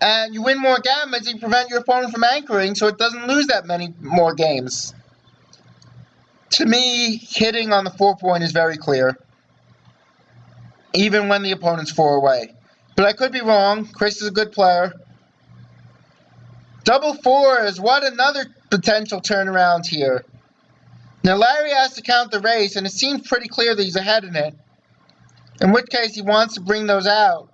S1: And you win more gammons, you prevent your opponent from anchoring, so it doesn't lose that many more games. To me, hitting on the 4-point is very clear, even when the opponent's 4 away. But I could be wrong. Chris is a good player. Double fours, what another potential turnaround here. Now Larry has to count the race, and it seems pretty clear that he's ahead in it, in which case he wants to bring those out.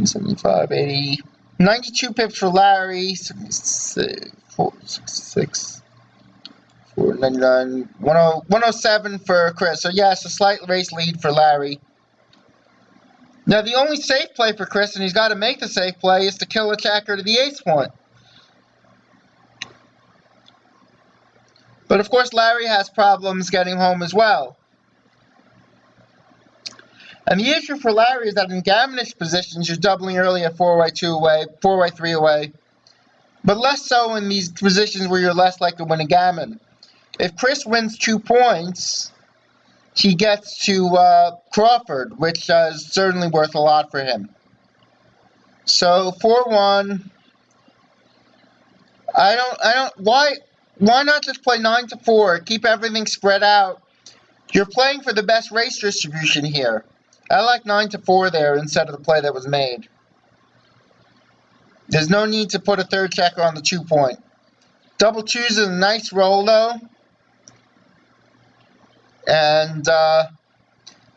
S1: 75, 80, 92 pips for Larry, 76, 466, 499, 107 for Chris. So yes, a slight race lead for Larry. Now the only safe play for Chris, and he's got to make the safe play, is to kill a checker to the ace point. But of course Larry has problems getting home as well. And the issue for Larry is that in gammonish positions, you're doubling early at 4-way, 2-away, 4-way, 3-away, but less so in these positions where you're less likely to win a gammon. If Chris wins 2 points, he gets to Crawford, which is certainly worth a lot for him. So 4-1. Why not just play 9-4? Keep everything spread out. You're playing for the best race distribution here. I like 9-4 there instead of the play that was made. There's no need to put a third checker on the 2-point. Double twos is a nice roll though. And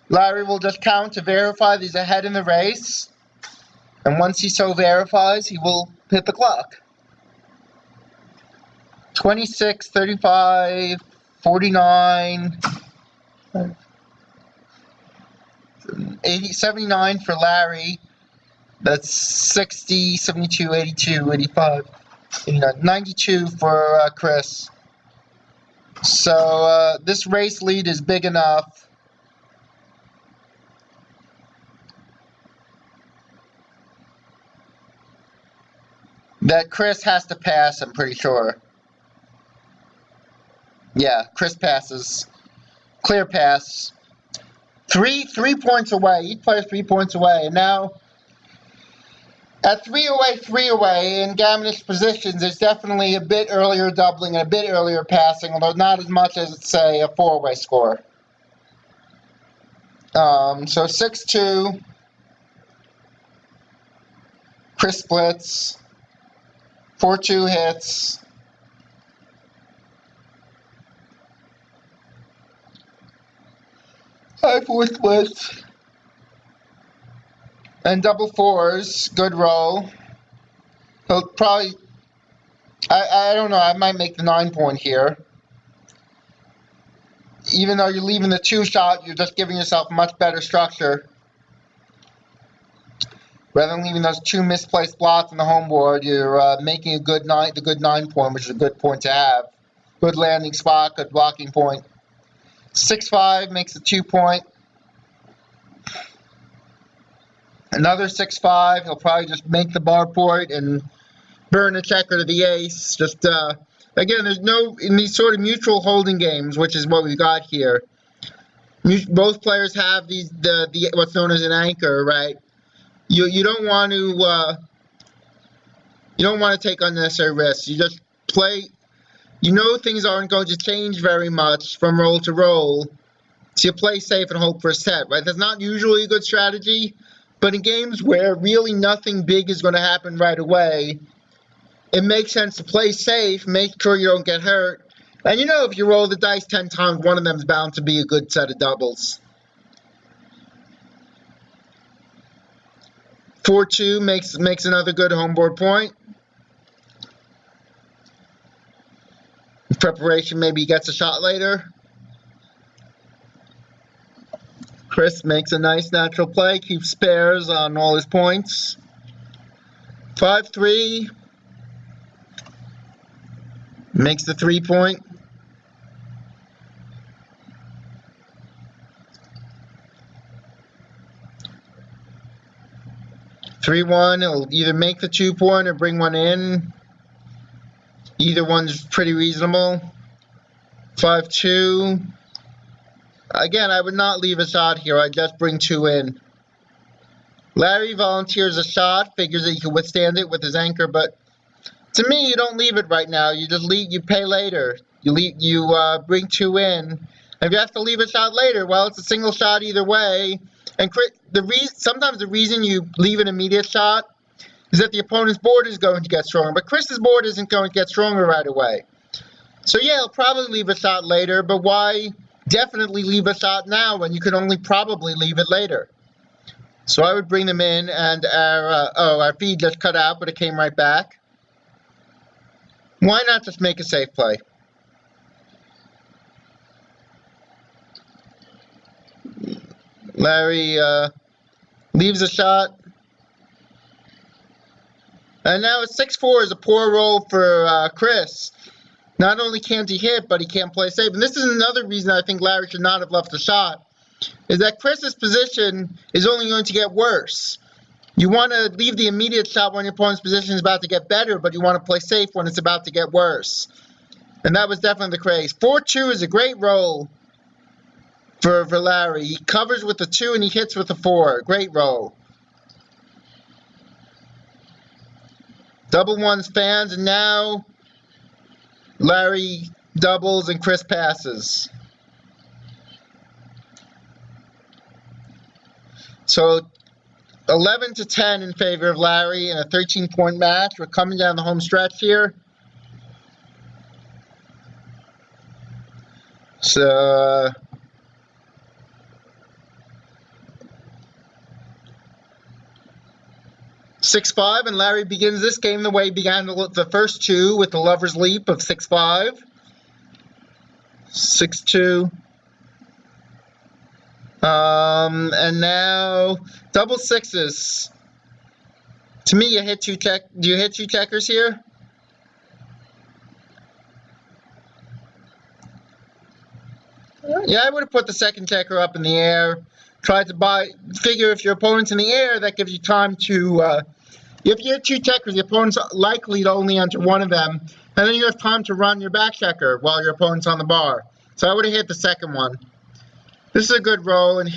S1: Larry will just count to verify that he's ahead in the race. And once he so verifies, he will hit the clock. 26, 35, 49, 80, 79 for Larry. That's 60, 72, 82, 85, 89, 92 for Chris. So this race lead is big enough. That Chris has to pass, I'm pretty sure. Yeah, Chris passes. Clear pass. Three points away. Each player 3 points away. And now, at 3-away, in gammonish positions, there's definitely a bit earlier doubling and a bit earlier passing, although not as much as, say, a 4-away score. So 6-2. Chris splits. 4-2 hits. High 4 splits. And double fours, good roll. He'll probably, I don't know, I might make the 9-point here. Even though you're leaving the 2 shot, you're just giving yourself much better structure. Rather than leaving those 2 misplaced blots on the home board, you're making a good the good 9-point, which is a good point to have. Good landing spot, good blocking point. 6-5 makes a 2-point. Another 6-5. He'll probably just make the bar point and burn a checker to the ace. Just again, there's no in these sort of mutual holding games, which is what we got here. Both players have the what's known as an anchor, right? You don't want to take unnecessary risks. You just play. You know things aren't going to change very much from roll to roll, so you play safe and hope for a set, right? That's not usually a good strategy, but in games where really nothing big is going to happen right away, it makes sense to play safe, make sure you don't get hurt, and if you roll the dice 10 times, one of them is bound to be a good set of doubles. 4-2 makes another good homeboard point. In preparation, maybe he gets a shot later. Chris makes a nice natural play, keeps spares on all his points. 5-3 makes the 3-point. (3-1) it'll either make the 2-point or bring one in. Either one's pretty reasonable. 5-2. Again, I would not leave a shot here. I'd just bring 2 in. Larry volunteers a shot, figures that he can withstand it with his anchor, but to me, you don't leave it right now. You just leave. You pay later. You bring 2 in. And if you have to leave a shot later, well, it's a single shot either way. And sometimes the reason you leave an immediate shot is that the opponent's board is going to get stronger. But Chris's board isn't going to get stronger right away. So yeah, he'll probably leave a shot later, but why definitely leave a shot now when you can only probably leave it later? So I would bring them in, and our feed just cut out, but it came right back. Why not just make a safe play? Larry leaves a shot. And now a 6-4 is a poor roll for Chris. Not only can't he hit, but he can't play safe. And this is another reason I think Larry should not have left the shot, is that Chris's position is only going to get worse. You want to leave the immediate shot when your opponent's position is about to get better, but you want to play safe when it's about to get worse. And that was definitely the case. 4-2 is a great roll for Larry. He covers with the 2 and he hits with the 4. Great roll. Double one spans, and now Larry doubles and Chris passes. So 11-10 in favor of Larry in a 13-point match. We're coming down the home stretch here. So 6-5, and Larry begins this game the way he began the first 2 with the lover's leap of 6-5. 6-2. And now double sixes. To me, you hit 2 check. Do you hit 2 checkers here? Yeah, I would have put the second checker up in the air. Tried to figure if your opponent's in the air, that gives you time to, if you hit 2 checkers, the opponent's likely to only enter one of them, and then you have time to run your back checker while your opponent's on the bar. So I would have hit the second one. This is a good roll, and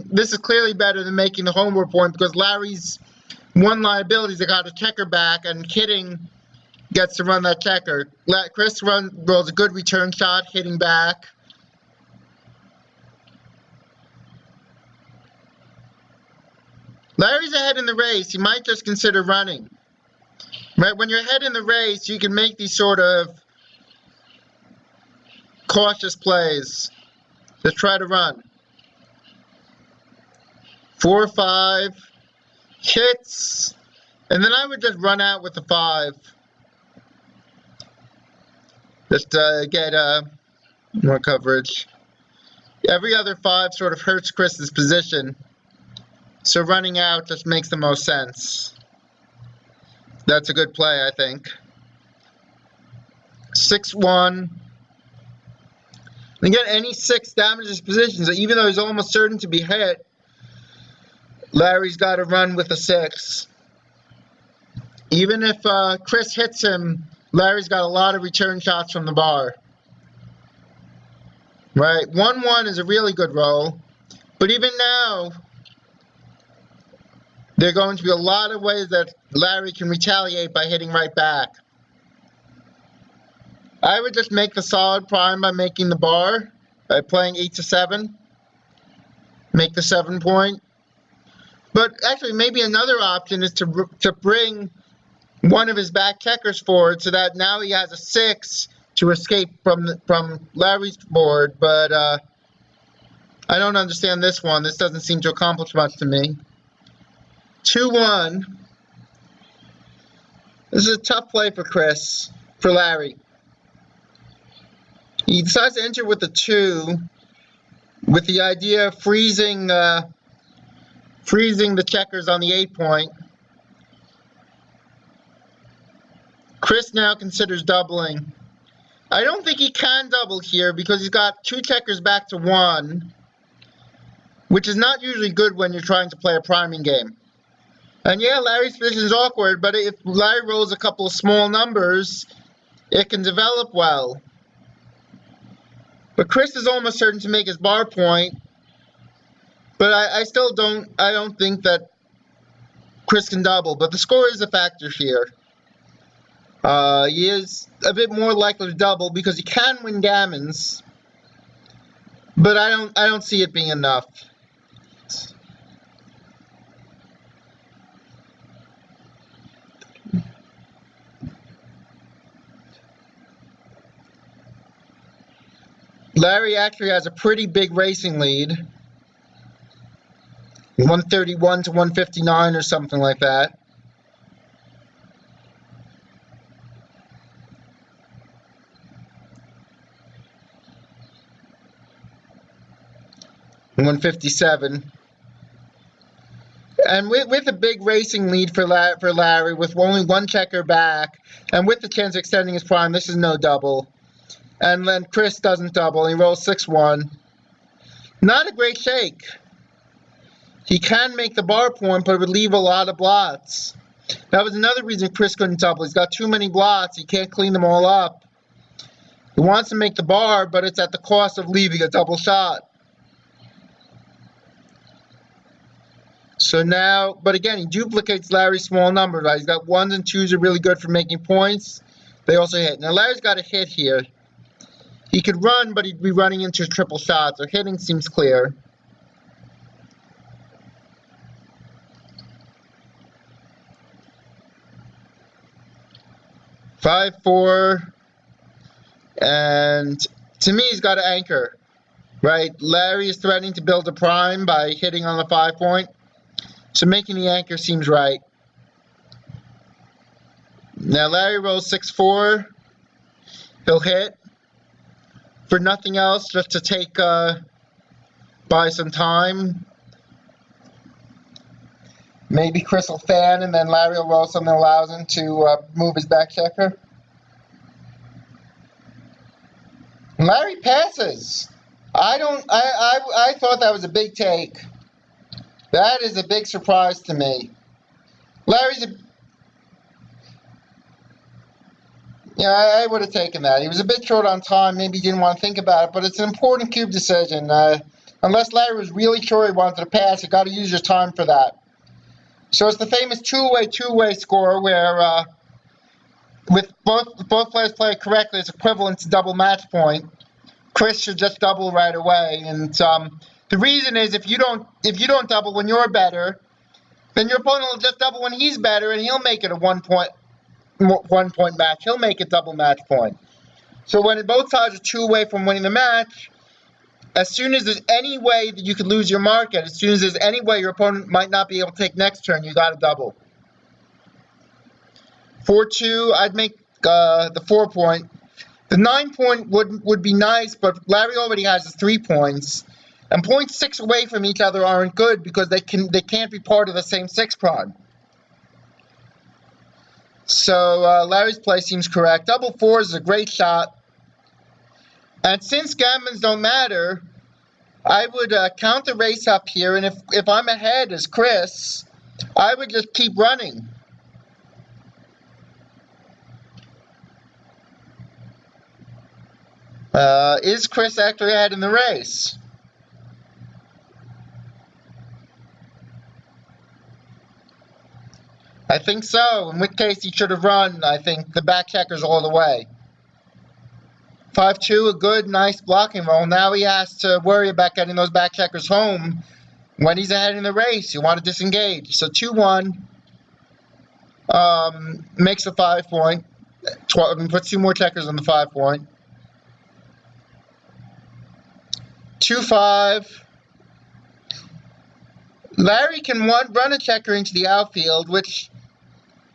S1: this is clearly better than making the homeward point, because Larry's one liability is he got a checker back, and hitting gets to run that checker. Chris rolls a good return shot, hitting back. Larry's ahead in the race. He might just consider running. Right? When you're ahead in the race, you can make these sort of cautious plays. Just try to run. 4-5. Hits. And then I would just run out with the 5. Just get more coverage. Every other 5 sort of hurts Chris's position. So running out just makes the most sense. That's a good play, I think. 6-1. And again, any 6 damages positions, even though he's almost certain to be hit, Larry's got to run with a 6. Even if Chris hits him, Larry's got a lot of return shots from the bar. Right, 1-1 is a really good roll. But even now, there are going to be a lot of ways that Larry can retaliate by hitting right back. I would just make the solid prime by making the bar, by playing 8 to 7. Make the 7 point. But actually, maybe another option is to bring one of his back checkers forward so that now he has a 6 to escape from Larry's board. But I don't understand this one. This doesn't seem to accomplish much to me. 2-1. This is a tough play for Larry. He decides to enter with a 2 with the idea of freezing the checkers on the 8 point. Chris now considers doubling. I don't think he can double here because he's got 2 checkers back to 1, which is not usually good when you're trying to play a priming game. And yeah, Larry's position is awkward, but if Larry rolls a couple of small numbers, it can develop well. But Chris is almost certain to make his bar point, but I still don't think that Chris can double, but the score is a factor here. He is a bit more likely to double because he can win gammons, but I don't see it being enough. Larry actually has a pretty big racing lead. 131 to 159 or something like that. $157. And with a big racing lead for Larry, with only 1 checker back, and with the chance of extending his prime, this is no double. And then Chris doesn't double. He rolls 6-1. Not a great shake. He can make the bar point, but it would leave a lot of blots. That was another reason Chris couldn't double. He's got too many blots. He can't clean them all up. He wants to make the bar, but it's at the cost of leaving a double shot. So now, but again, he duplicates Larry's small numbers. Right? He's got 1s and 2s are really good for making points. They also hit. Now Larry's got a hit here. He could run, but he'd be running into triple shots. So hitting seems clear. $5-4, and to me, he's got to anchor, right? Larry is threatening to build a prime by hitting on the 5 point, so making the anchor seems right. Now Larry rolls 6-4. He'll hit for nothing else, just to take buy some time. Maybe Chris will fan, and then Larry will roll something that allows him to move his back checker. Larry passes. I thought that was a big take. That is a big surprise to me. Larry's I would have taken that. He was a bit short on time. Maybe he didn't want to think about it, but it's an important cube decision. Unless Larry was really sure he wanted to pass, you got to use your time for that. So it's the famous two-way score where with both players play it correctly, it's equivalent to double match point. Chris should just double right away, and the reason is if you don't double when you're better, then your opponent will just double when he's better, and he'll make it a 1 point match. He'll make it double match point. So when both sides are 2 away from winning the match, as soon as there's any way that you could lose your market, as soon as there's any way your opponent might not be able to take next turn, you got to double. 4-2, I'd make the 4 point. The 9 point would be nice, but Larry already has his 3 points. And points 6 away from each other aren't good because they can't be part of the same 6 prime. So Larry's play seems correct. Double 4 is a great shot. And since gammons don't matter, I would count the race up here, and if I'm ahead as Chris, I would just keep running. Is Chris actually ahead in the race? I think so, in which case he should have run, I think, the back checkers all the way. 5-2, a good, nice blocking roll. Now he has to worry about getting those back checkers home when he's ahead in the race. You want to disengage. So 2-1 makes the 5 point. Puts 2 more checkers on the 5 point. 2-5. Larry can run a checker into the outfield, which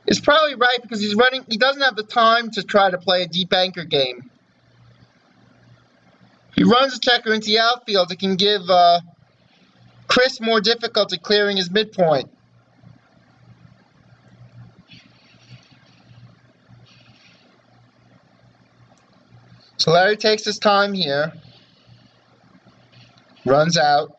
S1: is probably right because he doesn't have the time to try to play a deep anchor game. He runs a checker into the outfield. It can give Chris more difficulty clearing his midpoint. So Larry takes his time here. Runs out.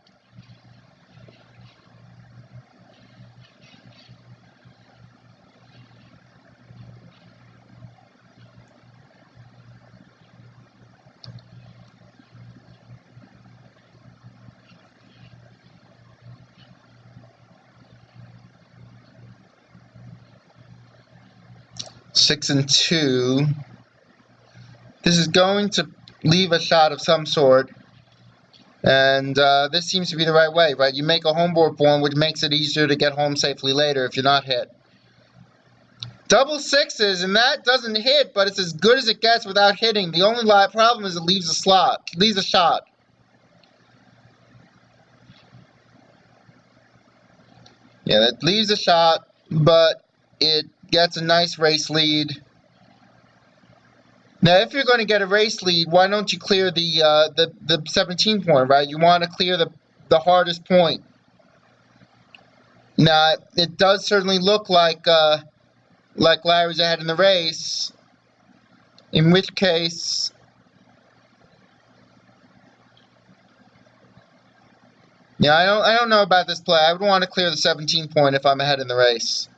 S1: Six and 2. This is going to leave a shot of some sort. And this seems to be the right way, right? You make a homeboard one, which makes it easier to get home safely later if you're not hit. Double sixes, and that doesn't hit, but it's as good as it gets without hitting. The only problem is it leaves a slot, leaves a shot. Yeah, that leaves a shot, but it gets a nice race lead. Now, if you're going to get a race lead, why don't you clear the 17 point, right? You want to clear the hardest point. Now, it does certainly look like Larry's ahead in the race, in which case yeah, I don't know about this play. I would want to clear the 17 point if I'm ahead in the race.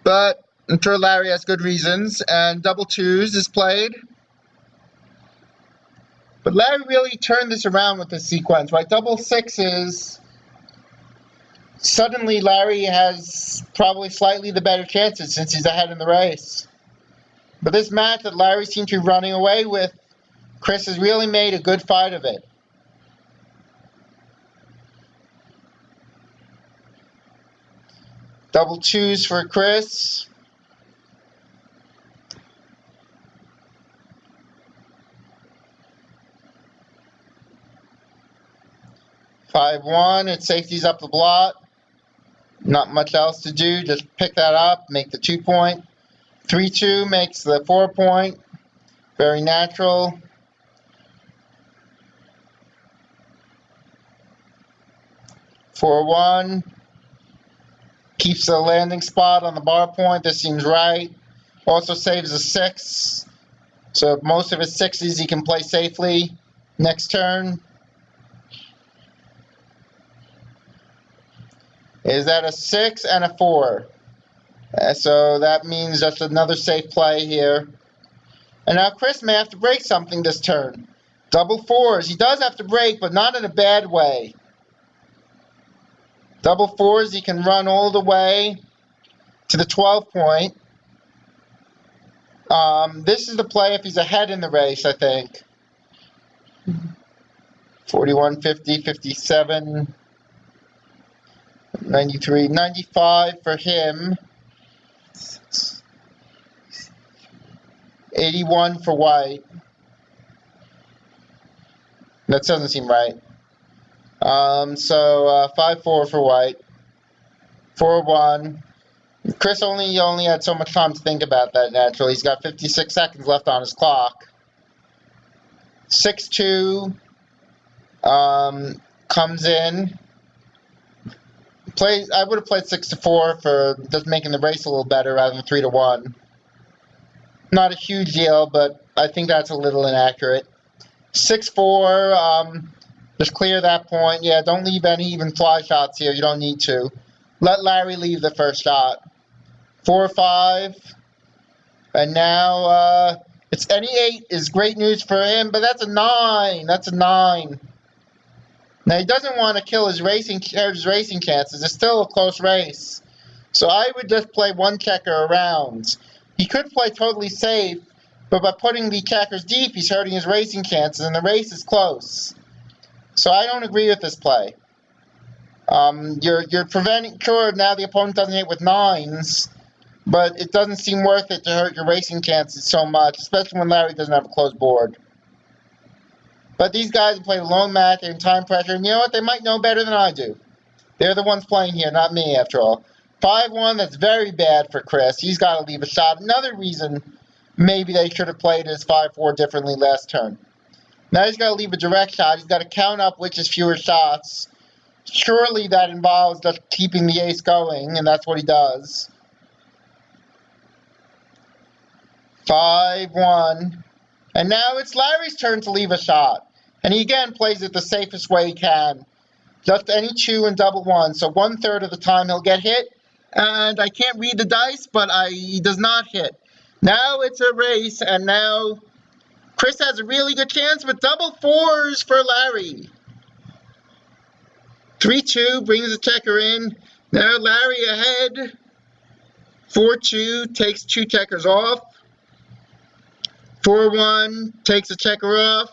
S1: But I'm sure Larry has good reasons, and double twos is played. But Larry really turned this around with this sequence, right? Double sixes. Suddenly, Larry has probably slightly the better chances since he's ahead in the race. But this match that Larry seemed to be running away with, Chris has really made a good fight of it. Double twos for Chris. Five one. It safeties up the blot. Not much else to do. Just pick that up, make the 2 point. 3-2 makes the 4 point. Very natural. Four one. Keeps the landing spot on the bar point. This seems right. Also saves a 6. So most of his 6s he can play safely next turn. Is that a 6 and a 4? So that means that's another safe play here. And now Chris may have to break something this turn. Double fours. He does have to break, but not in a bad way. Double fours, he can run all the way to the 12 point. This is the play if he's ahead in the race, I think. 41, 50, 57, 93, 95 for him. 81 for white. That doesn't seem right. So 5-4 for white. 4-1. Chris only had so much time to think about that, naturally. He's got 56 seconds left on his clock. 6-2 comes in. I would have played 6-4 for just making the race a little better rather than 3-1. Not a huge deal, but I think that's a little inaccurate. 6-4. Just clear that point. Yeah, don't leave any even fly shots here. You don't need to. Let Larry leave the first shot. 4-5. And now it's any 8 is great news for him, but that's a 9. That's a 9. Now he doesn't want to kill his racing chances. It's still a close race. So I would just play one checker around. He could play totally safe, but by putting the checkers deep, he's hurting his racing chances, and the race is close. So I don't agree with this play. You're preventing, sure, now the opponent doesn't hit with 9s, but it doesn't seem worth it to hurt your racing chances so much, especially when Larry doesn't have a closed board. But these guys play a lone match and time pressure, and you know what? They might know better than I do. They're the ones playing here, not me, after all. 5-1, that's very bad for Chris. He's got to leave a shot. Another reason maybe they should have played his 5-4 differently last turn. Now he's got to leave a direct shot. He's got to count up which is fewer shots. Surely that involves just keeping the ace going, and that's what he does. 5-1. And now it's Larry's turn to leave a shot. And he again plays it the safest way he can. Just any 2 and double 1. So 1/3 of the time he'll get hit. And I can't read the dice, but he does not hit. Now it's a race, and now Chris has a really good chance with double 4s for Larry. 3-2 brings the checker in. Now Larry ahead. 4-2 takes 2 checkers off. 4-1 takes a checker off.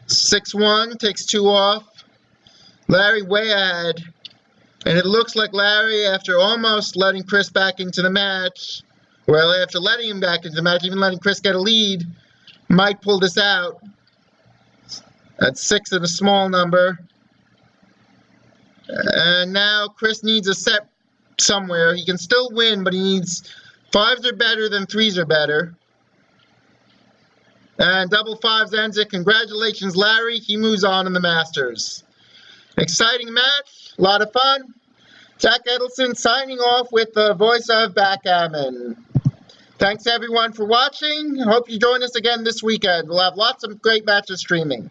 S1: 6-1 takes 2 off. Larry way ahead. And it looks like Larry, after almost letting Chris back into the match, well, after letting him back into the match, even letting Chris get a lead, might pull this out. That's 6 at a small number. And now Chris needs a set somewhere. He can still win, but he needs 5s are better than 3s are better. And double 5s ends it. Congratulations, Larry. He moves on in the Masters. Exciting match. A lot of fun. Jack Edelson signing off with the voice of Backgammon. Thanks, everyone, for watching. Hope you join us again this weekend. We'll have lots of great matches streaming.